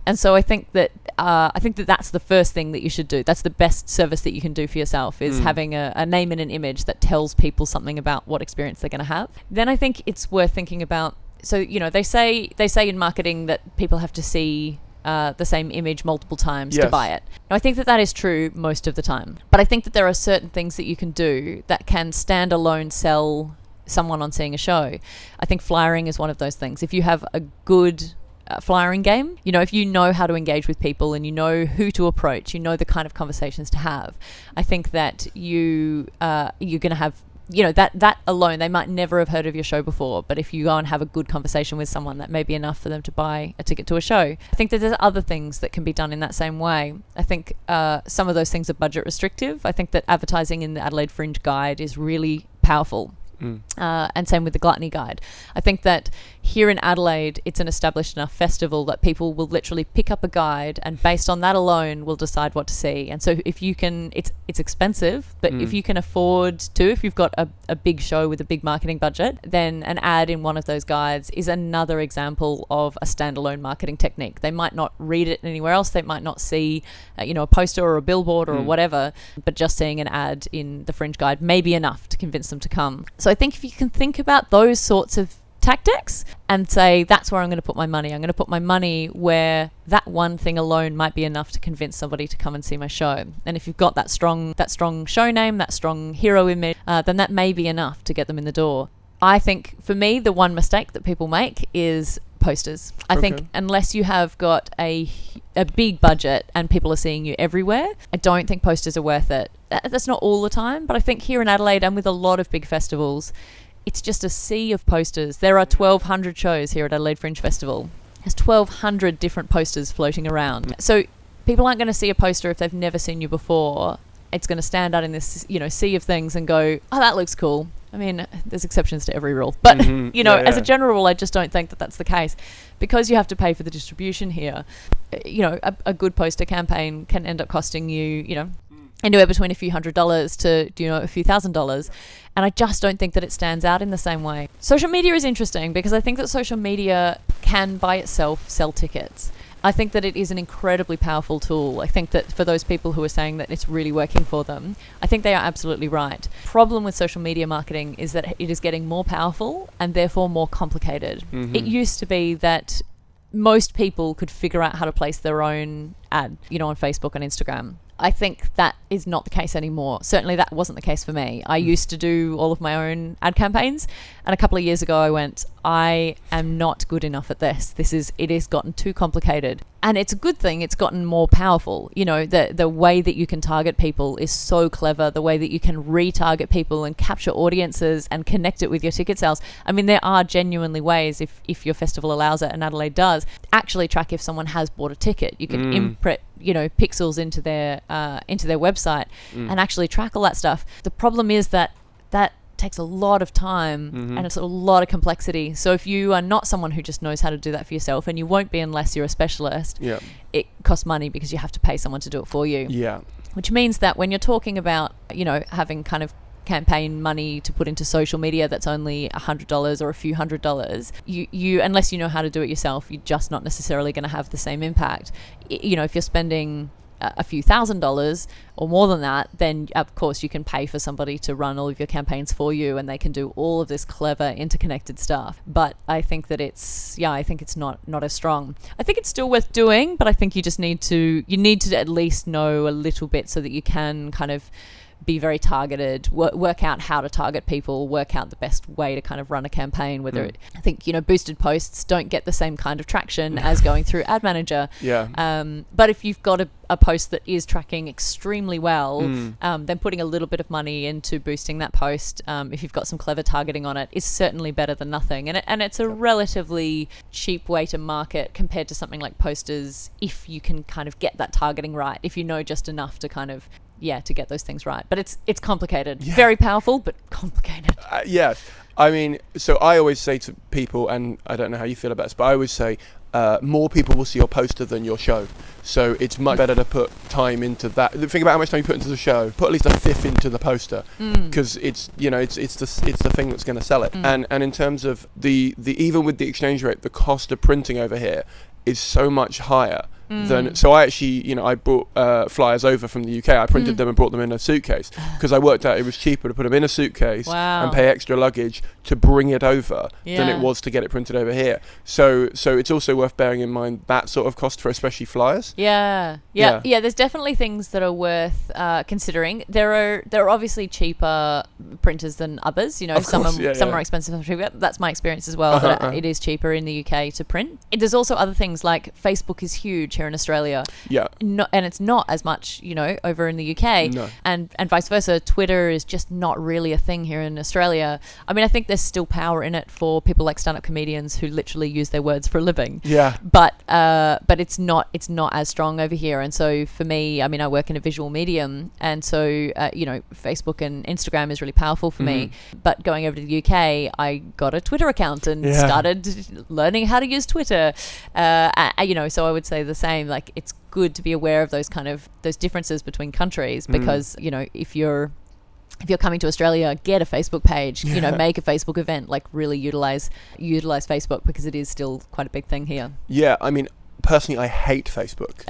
And so I think that that's the first thing that you should do. That's the best service that you can do for yourself, is having a name and an image that tells people something about what experience they're going to have. Then I think it's worth thinking about. So they say in marketing that people have to see the same image multiple times to buy it. Now, I think that is true most of the time, but I think that there are certain things that you can do that can stand alone sell someone on seeing a show. I think flyering is one of those things. If you have a good flyering game, if you know how to engage with people and you know who to approach, the kind of conversations to have, I think that you're going to have that alone. They might never have heard of your show before, but if you go and have a good conversation with someone, that may be enough for them to buy a ticket to a show. I think that there's other things that can be done in that same way. I think some of those things are budget restrictive. I think that advertising in the Adelaide Fringe guide is really powerful. And same with the Gluttony guide. I think that Here in Adelaide, it's an established enough festival that people will literally pick up a guide and based on that alone will decide what to see. And so if you can, it's expensive, but if you can afford to, if you've got a big show with a big marketing budget, then an ad in one of those guides is another example of a standalone marketing technique. They might not read it anywhere else. They might not see, a poster or a billboard or whatever, but just seeing an ad in the Fringe guide may be enough to convince them to come. So I think if you can think about those sorts of tactics and say, that's where I'm going to put my money. I'm going to put my money where that one thing alone might be enough to convince somebody to come and see my show. And if you've got that strong show name, that strong hero image, then that may be enough to get them in the door. I think for me, the one mistake that people make is posters. I think unless you have got a big budget and people are seeing you everywhere, I don't think posters are worth it. That's not all the time, but I think here in Adelaide and with a lot of big festivals, it's just a sea of posters. There are 1,200 shows here at Adelaide Fringe Festival. There's 1,200 different posters floating around. So people aren't going to see a poster if they've never seen you before. It's going to stand out in this, sea of things and go, oh, that looks cool. I mean, there's exceptions to every rule. But, as a general rule, I just don't think that that's the case. Because you have to pay for the distribution here, a good poster campaign can end up costing you, anywhere between a few $100s to, a few $1,000s. And I just don't think that it stands out in the same way. Social media is interesting because I think that social media can by itself sell tickets. I think that it is an incredibly powerful tool. I think that for those people who are saying that it's really working for them, I think they are absolutely right. Problem with social media marketing is that it is getting more powerful and therefore more complicated. It used to be that most people could figure out how to place their own ad, on Facebook and Instagram. I think that is not the case anymore. Certainly that wasn't the case for me. I used to do all of my own ad campaigns, and a couple of years ago I went, I am not good enough at this. It has gotten too complicated. And it's a good thing it's gotten more powerful. The way that you can target people is so clever. The way that you can retarget people and capture audiences and connect it with your ticket sales. I mean, there are genuinely ways, if your festival allows it, and Adelaide does, actually track if someone has bought a ticket. You can imprint pixels into their website and actually track all that stuff. The problem is that takes a lot of time and it's a lot of complexity. So if you are not someone who just knows how to do that for yourself, and you won't be unless you're a specialist, it costs money because you have to pay someone to do it for you. Yeah. Which means that when you're talking about, having kind of campaign money to put into social media that's only $100 or a few $100, you unless you know how to do it yourself, you're just not necessarily going to have the same impact. If you're spending a few $1,000s or more than that, then of course you can pay for somebody to run all of your campaigns for you, and they can do all of this clever interconnected stuff. But I think that it's not as strong. I think it's still worth doing, but I think you just need to at least know a little bit so that you can kind of be very targeted, work out how to target people, work out the best way to kind of run a campaign, I think, boosted posts don't get the same kind of traction as going through Ad Manager. But if you've got a post that is tracking extremely well, then putting a little bit of money into boosting that post, if you've got some clever targeting on it, is certainly better than nothing. And it's a relatively cheap way to market compared to something like posters, if you can kind of get that targeting right, if you know just enough to kind of to get those things right. But it's complicated. Very powerful, but complicated. I mean, so I always say to people, and I don't know how you feel about this, but I always say more people will see your poster than your show. So it's much better to put time into that. Think about how much time you put into the show. Put at least a fifth into the poster, because it's the thing that's going to sell it. And in terms of the even with the exchange rate, the cost of printing over here is so much higher than. So I actually, I brought flyers over from the UK. I printed them and brought them in a suitcase because I worked out it was cheaper to put them in a suitcase and pay extra luggage to bring it over than it was to get it printed over here. So it's also worth bearing in mind that sort of cost for especially flyers. Yeah. There's definitely things that are worth considering. There are obviously cheaper printers than others. Some are expensive. That's my experience as well. That it is cheaper in the UK to print. There's also other things like Facebook is huge. coverage here in Australia. Yeah. And it's not as much, over in the UK. No. And vice versa. Twitter is just not really a thing here in Australia. I mean, I think there's still power in it for people like stand-up comedians who literally use their words for a living. Yeah. But it's not as strong over here. And so for me, I mean, I work in a visual medium, and so Facebook and Instagram is really powerful for me. But going over to the UK, I got a Twitter account and started learning how to use Twitter. So I would say the same. Like, it's good to be aware of those differences between countries, because if you're coming to Australia, get a Facebook page, make a Facebook event, like really utilize Facebook, because it is still quite a big thing here. Yeah, I mean, personally, I hate Facebook.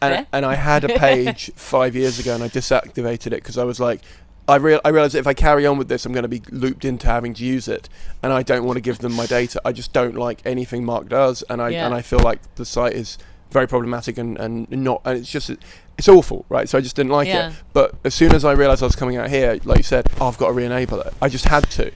and I had a page 5 years ago, and I deactivated it because I was like, I realised that if I carry on with this, I'm going to be looped into having to use it, and I don't want to give them my data. I just don't like anything Mark does, and I feel like the site is very problematic and it's awful, right? So I just didn't like it. But as soon as I realised I was coming out here, like you said, I've got to re-enable it. I just had to,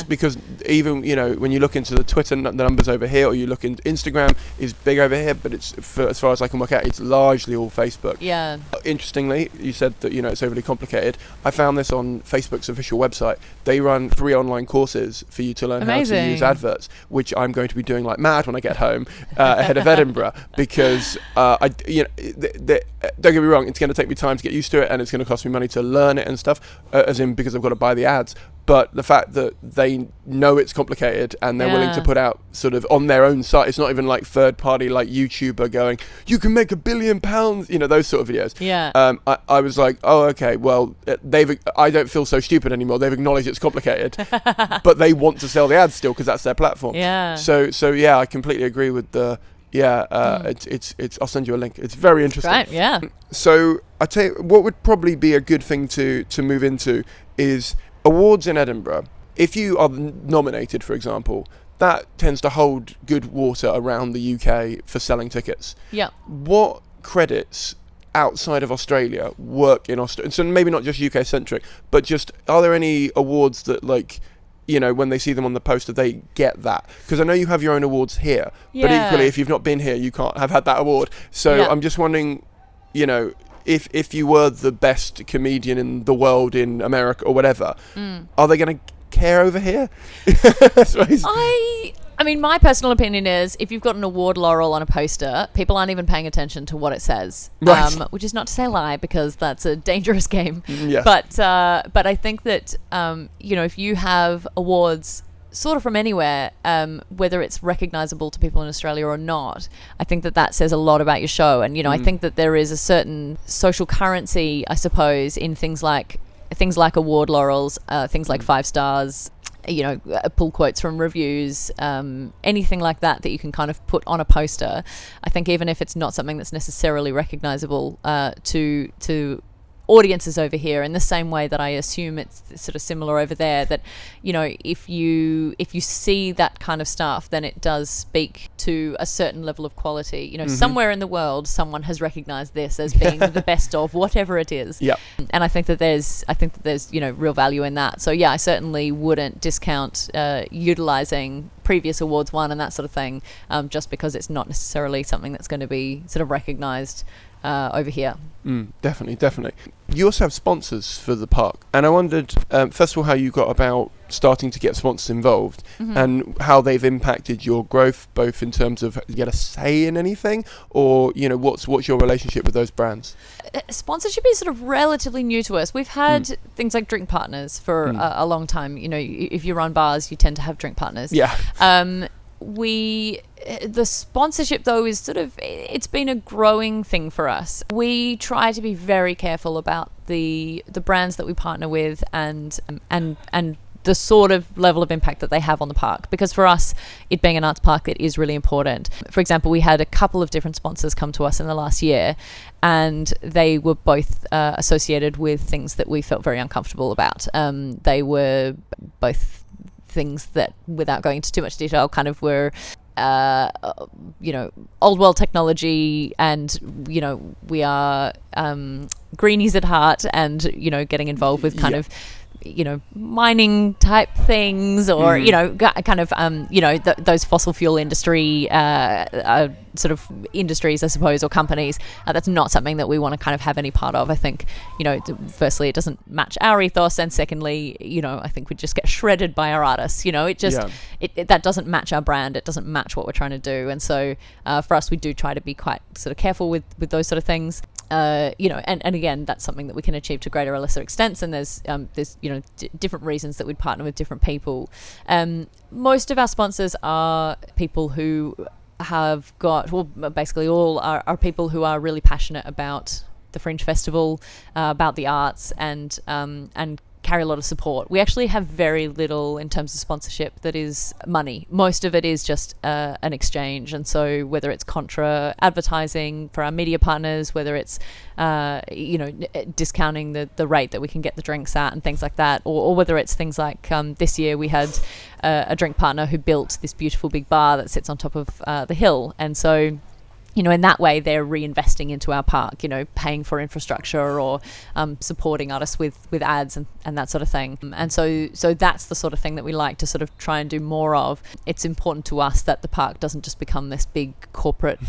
because even when you look into the Twitter, the numbers over here, or you look into Instagram, is big over here, but it's as far as I can work out, it's largely all Facebook. Yeah. Interestingly, you said that it's overly complicated. I found this on Facebook's official website. They run 3 online courses for you to learn how to use adverts, which I'm going to be doing like mad when I get home ahead of Edinburgh, because don't get me wrong, it's going to take me time to get used to it, and it's going to cost me money to learn it and stuff, because I've got to buy the ads. But the fact that they know it's complicated and they're willing to put out sort of on their own site, it's not even like third party like YouTuber going, you can make £1 billion, those sort of videos. I was like, oh, okay, well, I don't feel so stupid anymore. They've acknowledged it's complicated, but they want to sell the ads still because that's their platform. So yeah, I completely agree with the it's I'll send you a link. It's very interesting. Right, yeah. So I tell you what would probably be a good thing to move into is awards in Edinburgh. If you are nominated, for example, that tends to hold good water around the UK for selling tickets. Yeah. What credits outside of Australia work in Australia? So maybe not just UK centric, but just, are there any awards that, like, when they see them on the poster, they get that? Because I know you have your own awards here, but equally, if you've not been here, you can't have had that award. So I'm just wondering, if you were the best comedian in the world in America or whatever, are they going to care over here? I mean, my personal opinion is, if you've got an award laurel on a poster, people aren't even paying attention to what it says. Right. Which is not to say lie, because that's a dangerous game. Yeah. But I think that if you have awards sort of from anywhere, whether it's recognisable to people in Australia or not, I think that says a lot about your show. And I think that there is a certain social currency, I suppose, in things like award laurels, things like 5 stars, pull quotes from reviews, anything like that you can kind of put on a poster. I think even if it's not something that's necessarily recognisable to audiences over here, in the same way that I assume it's sort of similar over there, that if you see that kind of stuff, then it does speak to a certain level of quality. Somewhere in the world someone has recognized this as being the best of whatever it is. And I think that there's real value in that. So I certainly wouldn't discount utilizing previous awards won and that sort of thing, just because it's not necessarily something that's going to be sort of recognized over here. Definitely. You also have sponsors for the park, and I wondered, first of all, how you got about starting to get sponsors involved, and how they've impacted your growth, both in terms of you get a say in anything, or what's your relationship with those brands? Sponsorship is sort of relatively new to us. We've had things like drink partners for a long time. If you run bars, you tend to have drink partners. The sponsorship, though, is it's been a growing thing for us. We try to be very careful about the brands that we partner with and the sort of level of impact that they have on the park, because for us, it being an arts park, it is really important. For example, we had a couple of different sponsors come to us in the last year, and they were both associated with things that we felt very uncomfortable about. They were both things that, without going into too much detail, kind of were old world technology, and we are greenies at heart, and getting involved with kind of mining type things, or kind of those fossil fuel industry sort of industries, I suppose, or companies. That's not something that we want to kind of have any part of. I think, firstly, it doesn't match our ethos, and secondly, I think we just get shredded by our artists. That doesn't match our brand. It doesn't match what we're trying to do. And so for us, we do try to be quite sort of careful with those sort of things. And again, that's something that we can achieve to greater or lesser extents, and there's different reasons that we'd partner with different people. Most of our sponsors are people who have got, well, basically all are people who are really passionate about the Fringe Festival, about the arts, and carry a lot of support. We actually have very little in terms of sponsorship that is money. Most of it is just an exchange. And so whether it's contra advertising for our media partners, whether it's discounting the rate that we can get the drinks at and things like that, or whether it's things like this year we had a drink partner who built this beautiful big bar that sits on top of the hill. And so in that way, they're reinvesting into our park, paying for infrastructure, or supporting artists with ads and that sort of thing. And so that's the sort of thing that we like to sort of try and do more of. It's important to us that the park doesn't just become this big corporate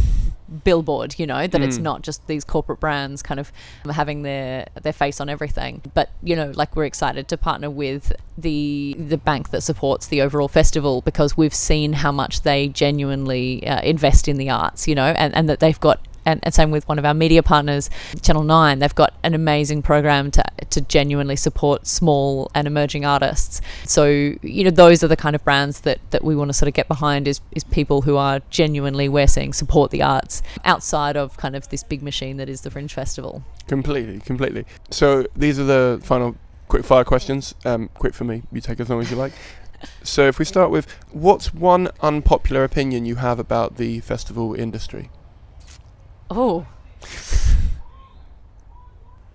billboard, that it's not just these corporate brands kind of having their face on everything. But, we're excited to partner with the bank that supports the overall festival, because we've seen how much they genuinely invest in the arts, and that they've got, and same with one of our media partners, Channel 9, they've got an amazing program to genuinely support small and emerging artists. So, those are the kind of brands that we want to sort of get behind, is people who are genuinely, we're seeing, support the arts outside of kind of this big machine that is the Fringe Festival. Completely. So these are the final quick fire questions. Quick for me, you take as long as you like. So if we start with, what's one unpopular opinion you have about the festival industry? Oh,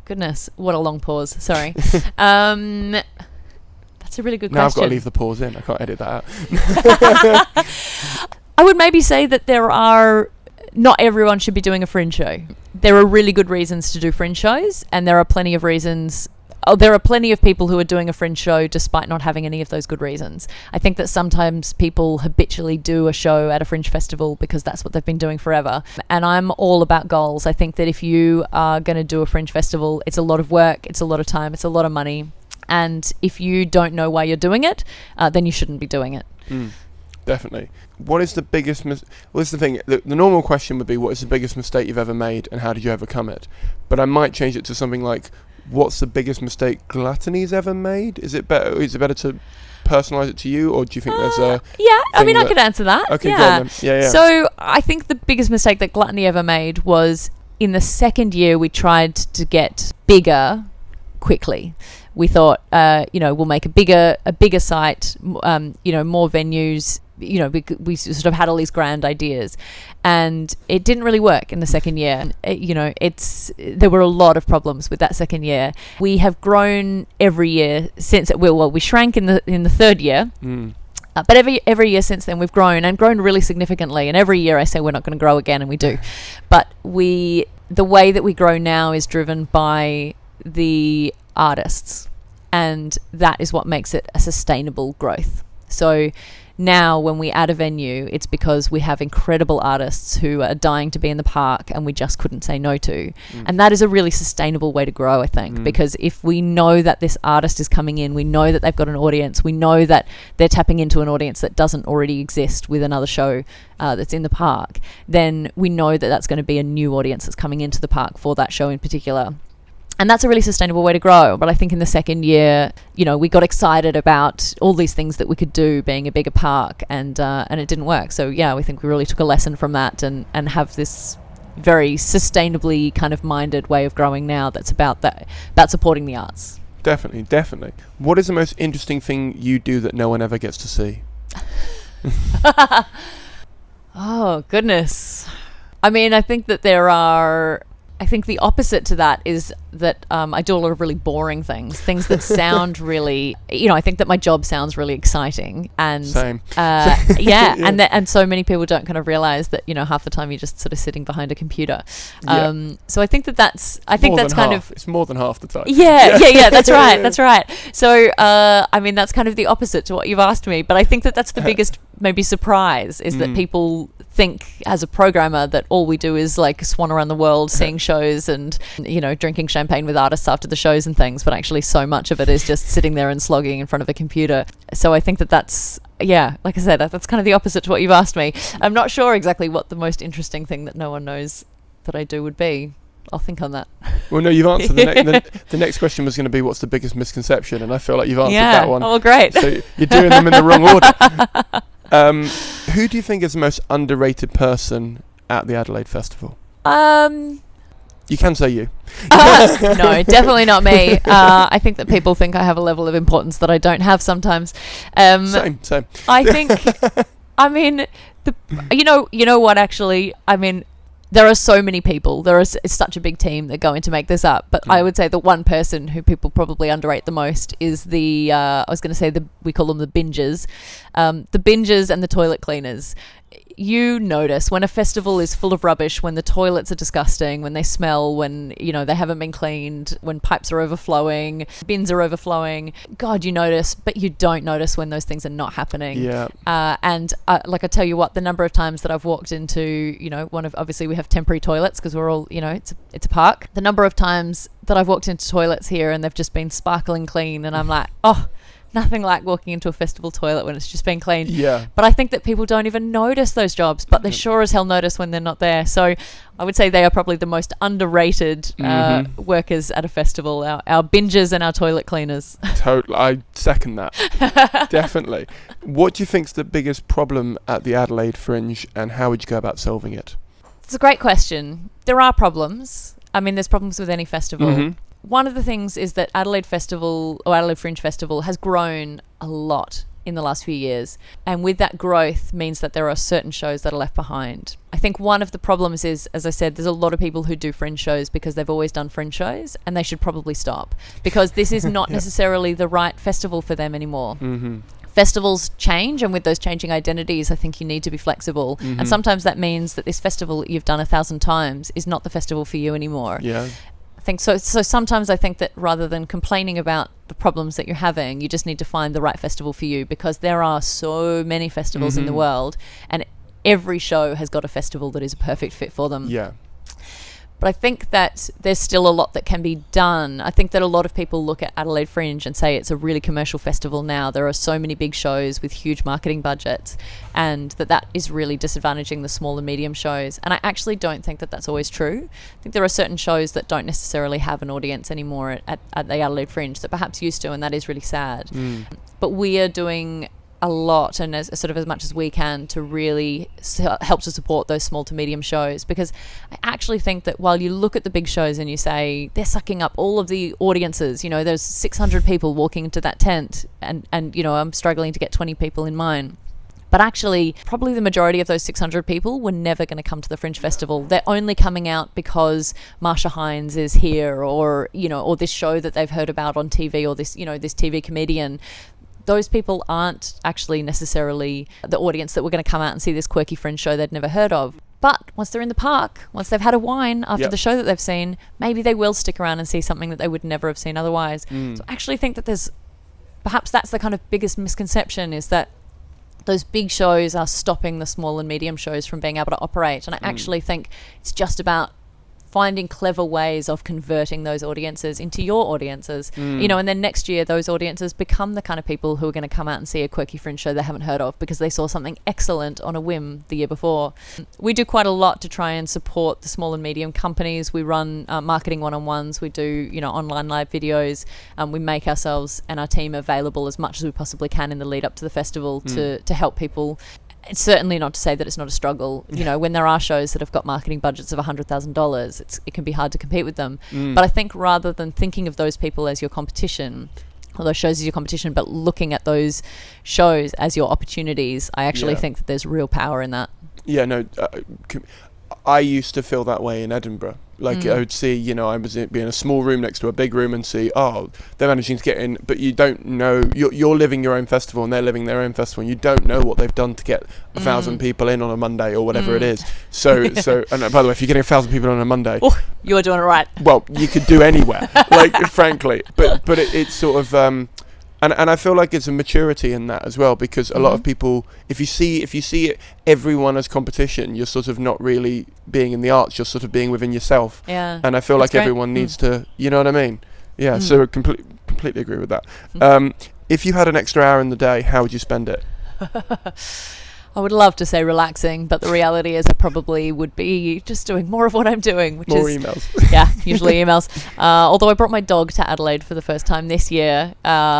goodness, what a long pause. Sorry. That's a really good question. Now I've got to leave the pause in. I can't edit that out. I would maybe say that not everyone should be doing a fringe show. There are really good reasons to do fringe shows, and there are plenty of reasons. There are plenty of people who are doing a fringe show despite not having any of those good reasons. I think that sometimes people habitually do a show at a fringe festival because that's what they've been doing forever. And I'm all about goals. I think that if you are going to do a fringe festival, it's a lot of work, it's a lot of time, it's a lot of money. And if you don't know why you're doing it, then you shouldn't be doing it. Definitely. What is the biggest well, this is the thing. The normal question would be, what is the biggest mistake you've ever made and how did you overcome it? But I might change it to something like, what's the biggest mistake Gluttony's ever made? Is it better to personalise it to you, or do you think there's a... Yeah, I mean, I could answer that. Okay, yeah. go on then. Yeah. So I think the biggest mistake that Gluttony ever made was in the second year we tried to get bigger quickly. We thought, we'll make a bigger site, more venues. We sort of had all these grand ideas, and it didn't really work in the second year. There were a lot of problems with that second year. We have grown every year since. We shrank in the third year. But every year since then we've grown really significantly. And every year I say we're not going to grow again, and we do. But the way that we grow now is driven by the artists, and that is what makes it a sustainable growth. So now when we add a venue, it's because we have incredible artists who are dying to be in the park and we just couldn't say no to. And that is a really sustainable way to grow, I think, because if we know that this artist is coming in, we know that they've got an audience, we know that they're tapping into an audience that doesn't already exist with another show that's in the park, then we know that that's going to be a new audience that's coming into the park for that show in particular. And that's a really sustainable way to grow. But I think in the second year, we got excited about all these things that we could do being a bigger park, and it didn't work. So yeah, we think we really took a lesson from that and have this very sustainably kind of minded way of growing now that's about supporting the arts. Definitely. What is the most interesting thing you do that no one ever gets to see? Oh, goodness. I mean, I think that there are I think the opposite to that is that I do a lot of really boring things that sound really, I think that my job sounds really exciting. And Same. Yeah. And so many people don't kind of realize that, half the time you're just sort of sitting behind a computer. So I think that's kind of, it's more than half the time. Yeah, that's right. That's right. So, that's kind of the opposite to what you've asked me, but I think that's the biggest maybe surprise is that people think as a programmer that all we do is like swan around the world seeing shows and drinking champagne with artists after the shows and things, but actually so much of it is just sitting there and slogging in front of a computer. So I think that's like I said, that's kind of the opposite to what you've asked me. I'm not sure exactly what the most interesting thing that no one knows that I do would be. I'll think on that. Well, no, you've answered the next question was going to be what's the biggest misconception, and I feel like you've answered that one. Oh, great. So you're doing them in the wrong order. Who do you think is the most underrated person at the Adelaide Festival? You can say you. No, definitely not me. I think that people think I have a level of importance that I don't have sometimes. Same. I think, you know what, actually, there are so many people. It's such a big team that go in to make this up. But I would say the one person who people probably underrate the most is we call them the bingers. The bingers and the toilet cleaners. You notice when a festival is full of rubbish, when the toilets are disgusting, when they smell, when, they haven't been cleaned, when pipes are overflowing, bins are overflowing. God, you notice, but you don't notice when those things are not happening. Yeah. And I tell you what, the number of times that I've walked into, obviously we have temporary toilets because we're all, it's a park. The number of times that I've walked into toilets here and they've just been sparkling clean and I'm like, oh, nothing like walking into a festival toilet when it's just been cleaned. Yeah. But I think that people don't even notice those jobs, but they sure as hell notice when they're not there. So I would say they are probably the most underrated workers at a festival, our bingers and our toilet cleaners. Totally. I second that. Definitely. What do you think's the biggest problem at the Adelaide Fringe and how would you go about solving it? It's a great question. There are problems. There's problems with any festival. One of the things is that Adelaide Fringe Festival has grown a lot in the last few years. And with that growth means that there are certain shows that are left behind. I think one of the problems is, as I said, there's a lot of people who do fringe shows because they've always done fringe shows and they should probably stop because this is not necessarily the right festival for them anymore. Festivals change, and with those changing identities, I think you need to be flexible. And sometimes that means that this festival that you've done 1,000 times is not the festival for you anymore. Yeah. Think so sometimes I think that rather than complaining about the problems that you're having, you just need to find the right festival for you because there are so many festivals in the world and every show has got a festival that is a perfect fit for them. Yeah. But I think that there's still a lot that can be done. I think that a lot of people look at Adelaide Fringe and say it's a really commercial festival now. There are so many big shows with huge marketing budgets and that is really disadvantaging the small and medium shows. And I actually don't think that that's always true. I think there are certain shows that don't necessarily have an audience anymore at the Adelaide Fringe that perhaps used to, and that is really sad. But we are doing a lot and as much as we can to really help to support those small to medium shows, because I actually think that while you look at the big shows and you say they're sucking up all of the audiences, there's 600 people walking into that tent and I'm struggling to get 20 people in mine. But actually, probably the majority of those 600 people were never going to come to the Fringe Festival. They're only coming out because Marsha Hines is here or this show that they've heard about on TV or this TV comedian. Those people aren't actually necessarily the audience that were going to come out and see this quirky fringe show they'd never heard of. But once they're in the park, once they've had a wine after the show that they've seen, maybe they will stick around and see something that they would never have seen otherwise. So I actually think that perhaps that's the kind of biggest misconception, is that those big shows are stopping the small and medium shows from being able to operate. And I actually think it's just about finding clever ways of converting those audiences into your audiences, and then next year those audiences become the kind of people who are going to come out and see a quirky fringe show they haven't heard of because they saw something excellent on a whim the year before. We do quite a lot to try and support the small and medium companies. We run marketing one-on-ones. We do, online live videos. We make ourselves and our team available as much as we possibly can in the lead up to the festival to help people. It's certainly not to say that it's not a struggle. When there are shows that have got marketing budgets of $100,000, it can be hard to compete with them. But I think rather than thinking of those people as your competition, or those shows as your competition, but looking at those shows as your opportunities, I actually think that there's real power in that. Yeah, no, I used to feel that way in Edinburgh. Like I would see, you know, I was be in a small room next to a big room and see, oh, they're managing to get in, but you don't know, you're living your own festival and they're living their own festival, and you don't know what they've done to get 1,000 people in on a Monday or whatever it is. So, and by the way, if you're getting 1,000 people on a Monday, you're doing it right. Well, you could do anywhere, like, frankly, but it's sort of, and I feel like it's a maturity in that as well, because a lot of people, if you see it, everyone as competition, you're sort of not really being in the arts, you're sort of being within yourself. Yeah. And I feel like everyone needs to, you know what I mean? Yeah, so I completely agree with that. If you had an extra hour in the day, how would you spend it? I would love to say relaxing, but the reality is I probably would be just doing more of what I'm doing, which more is emails. Yeah, usually emails. Although I brought my dog to Adelaide for the first time this year.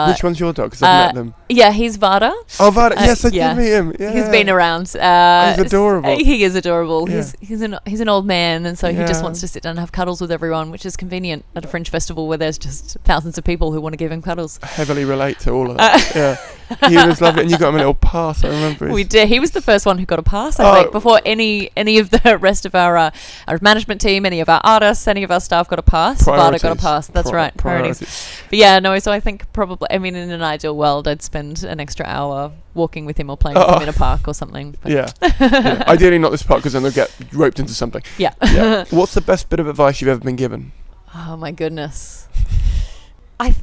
Which one's your dog? Because I've met them. Yeah, he's Vada. Oh, Vada. Yes, I did meet him. Yeah. He's been around. He's adorable. He is adorable. Yeah. He's an old man, and so he just wants to sit down and have cuddles with everyone, which is convenient at a Fringe festival where there's just thousands of people who want to give him cuddles. I heavily relate to all of that. Yeah, he was lovely, and you got him a little pass. I remember. We did. He was the first one who got a pass, I think, before any of the rest of our management team, any of our artists, any of our staff got a pass. Vada got a pass. That's right. Priorities. But yeah, no. So I think probably, I mean, in an ideal world, I'd spend an extra hour walking with him or playing with him in a park or something. But yeah. Ideally not this park, because then they'll get roped into something. Yeah. What's the best bit of advice you've ever been given? Oh my goodness. I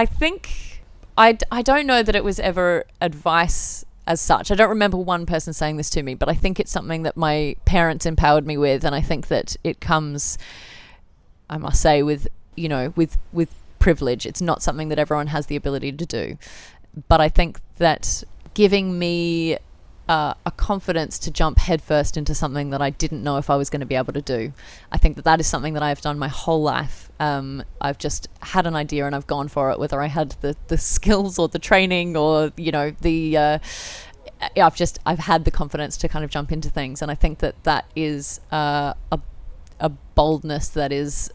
think I don't know that it was ever advice as such. I don't remember one person saying this to me, but I think it's something that my parents empowered me with, and I think that it comes, I must say, with privilege. It's not something that everyone has the ability to do. But I think that giving me a confidence to jump headfirst into something that I didn't know if I was going to be able to do. I think that is something that I've done my whole life. I've just had an idea and I've gone for it, whether I had the skills or the training or, I've had the confidence to kind of jump into things. And I think that is a boldness that is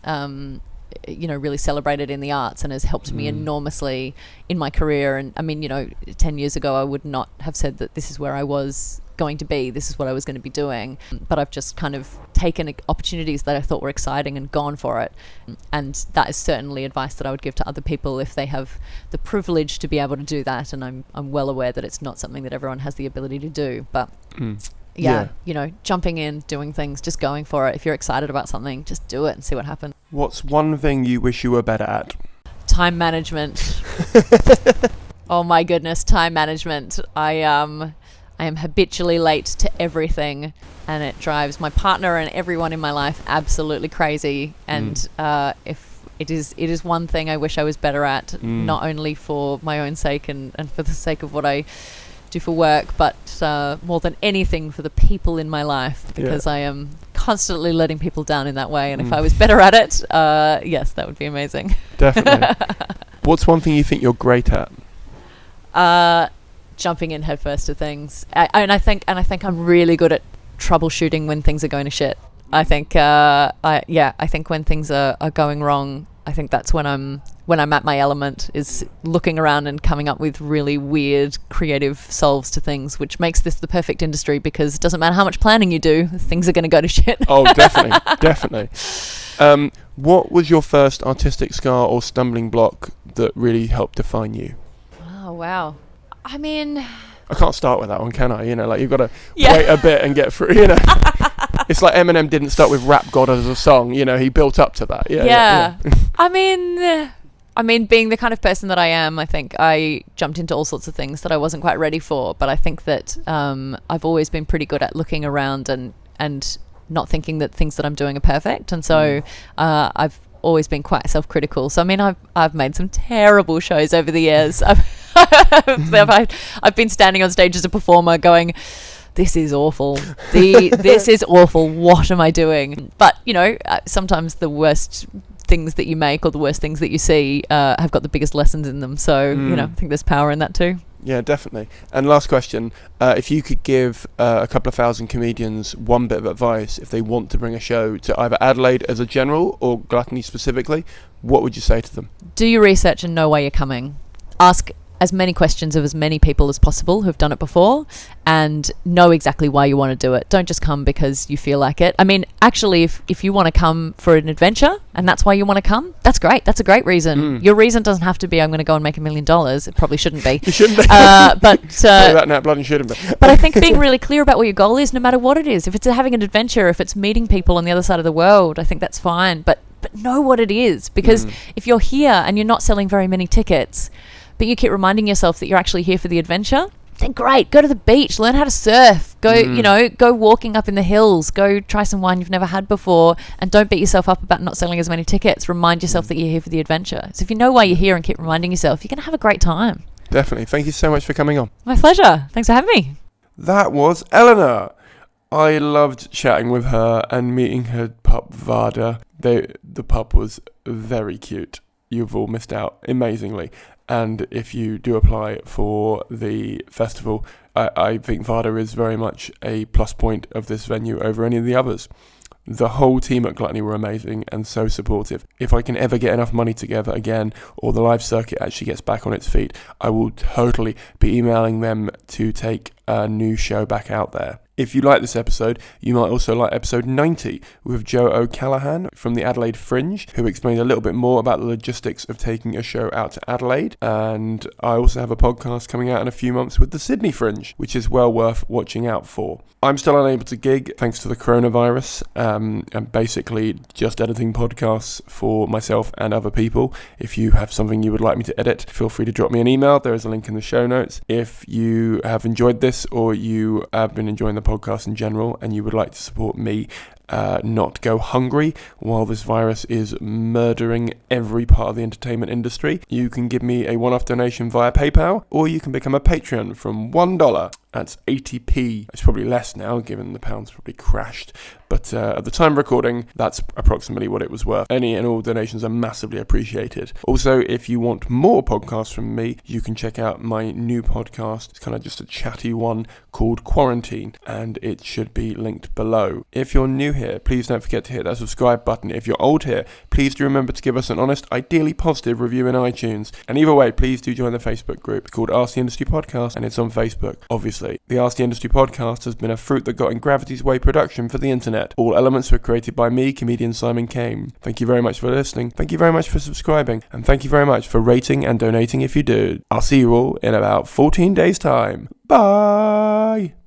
really celebrated in the arts and has helped me enormously in my career. And I mean, 10 years ago I would not have said that this is where I was going to be, this is what I was going to be doing, but I've just kind of taken opportunities that I thought were exciting and gone for it. And that is certainly advice that I would give to other people if they have the privilege to be able to do that. And I'm well aware that it's not something that everyone has the ability to do, but jumping in, doing things, just going for it. If you're excited about something, just do it and see what happens. What's one thing you wish you were better at? Time management. Oh my goodness, time management. I am habitually late to everything, and it drives my partner and everyone in my life absolutely crazy. And if it is one thing I wish I was better at, not only for my own sake and for the sake of what I do for work, but more than anything for the people in my life, because I am constantly letting people down in that way. And if I was better at it, yes, that would be amazing. Definitely. What's one thing you think you're great at? Jumping in headfirst to things. I think I'm really good at troubleshooting when things are going to shit. I think when things are going wrong, I think that's when I'm at my element, is looking around and coming up with really weird, creative solves to things, which makes this the perfect industry, because it doesn't matter how much planning you do, things are going to go to shit. Oh, definitely. What was your first artistic scar or stumbling block that really helped define you? Oh, wow. I mean, I can't start with that one, can I? You've got to wait a bit and get through, It's like Eminem didn't start with Rap God as a song, he built up to that. Yeah. I mean, being the kind of person that I am, I think I jumped into all sorts of things that I wasn't quite ready for. But I think that I've always been pretty good at looking around and not thinking that things that I'm doing are perfect. And so I've always been quite self-critical. So I mean, I've made some terrible shows over the years. I've been standing on stage as a performer going, this is awful. This is awful. What am I doing? But, sometimes the worst things that you make or the worst things that you see have got the biggest lessons in them. So, I think there's power in that too. Yeah, definitely. And last question, if you could give a couple of thousand comedians one bit of advice if they want to bring a show to either Adelaide as a general or Gluttony specifically, what would you say to them? Do your research and know why you're coming. Ask as many questions of as many people as possible who've done it before, and know exactly why you want to do it. Don't just come because you feel like it. I mean, actually, if you want to come for an adventure and that's why you want to come, that's great. That's a great reason. Your reason doesn't have to be, I'm going to go and make $1 million. It probably shouldn't be. You shouldn't be. That now bloody shouldn't be. But I think being really clear about what your goal is, no matter what it is, if it's having an adventure, if it's meeting people on the other side of the world, I think that's fine. But know what it is, because if you're here and you're not selling very many tickets, but you keep reminding yourself that you're actually here for the adventure, then great, go to the beach, learn how to surf, go go walking up in the hills, go try some wine you've never had before, and don't beat yourself up about not selling as many tickets. Remind yourself that you're here for the adventure. So if you know why you're here and keep reminding yourself, you're going to have a great time. Definitely. Thank you so much for coming on. My pleasure. Thanks for having me. That was Eleanor. I loved chatting with her and meeting her pup Vada. The pup was very cute. You've all missed out amazingly. And if you do apply for the festival, I think Vada is very much a plus point of this venue over any of the others. The whole team at Gluttony were amazing and so supportive. If I can ever get enough money together again, or the live circuit actually gets back on its feet, I will totally be emailing them to take a new show back out there. If you like this episode, you might also like episode 90 with Joe O'Callaghan from the Adelaide Fringe, who explained a little bit more about the logistics of taking a show out to Adelaide. And I also have a podcast coming out in a few months with the Sydney Fringe, which is well worth watching out for. I'm still unable to gig thanks to the coronavirus. I'm basically just editing podcasts for myself and other people. If you have something you would like me to edit, feel free to drop me an email. There is a link in the show notes. If you have enjoyed this, or you have been enjoying the podcast in general and you would like to support me not go hungry while this virus is murdering every part of the entertainment industry, you can give me a one-off donation via PayPal, or you can become a Patreon from $1. That's 80p. It's probably less now, given the pound's probably crashed. But at the time of recording, that's approximately what it was worth. Any and all donations are massively appreciated. Also, if you want more podcasts from me, you can check out my new podcast. It's kind of just a chatty one called Quarantine, and it should be linked below. If you're new here, please don't forget to hit that subscribe button. If you're old here, please do remember to give us an honest, ideally positive review in iTunes. And either way, please do join the Facebook group. It's called Ask the Industry Podcast, and it's on Facebook, obviously. The Ask the Industry Podcast has been a Fruit That Got in Gravity's Way production for the internet. All elements were created by me, comedian Simon Caine. Thank you very much for listening. Thank you very much for subscribing. And thank you very much for rating and donating if you do. I'll see you all in about 14 days' time. Bye!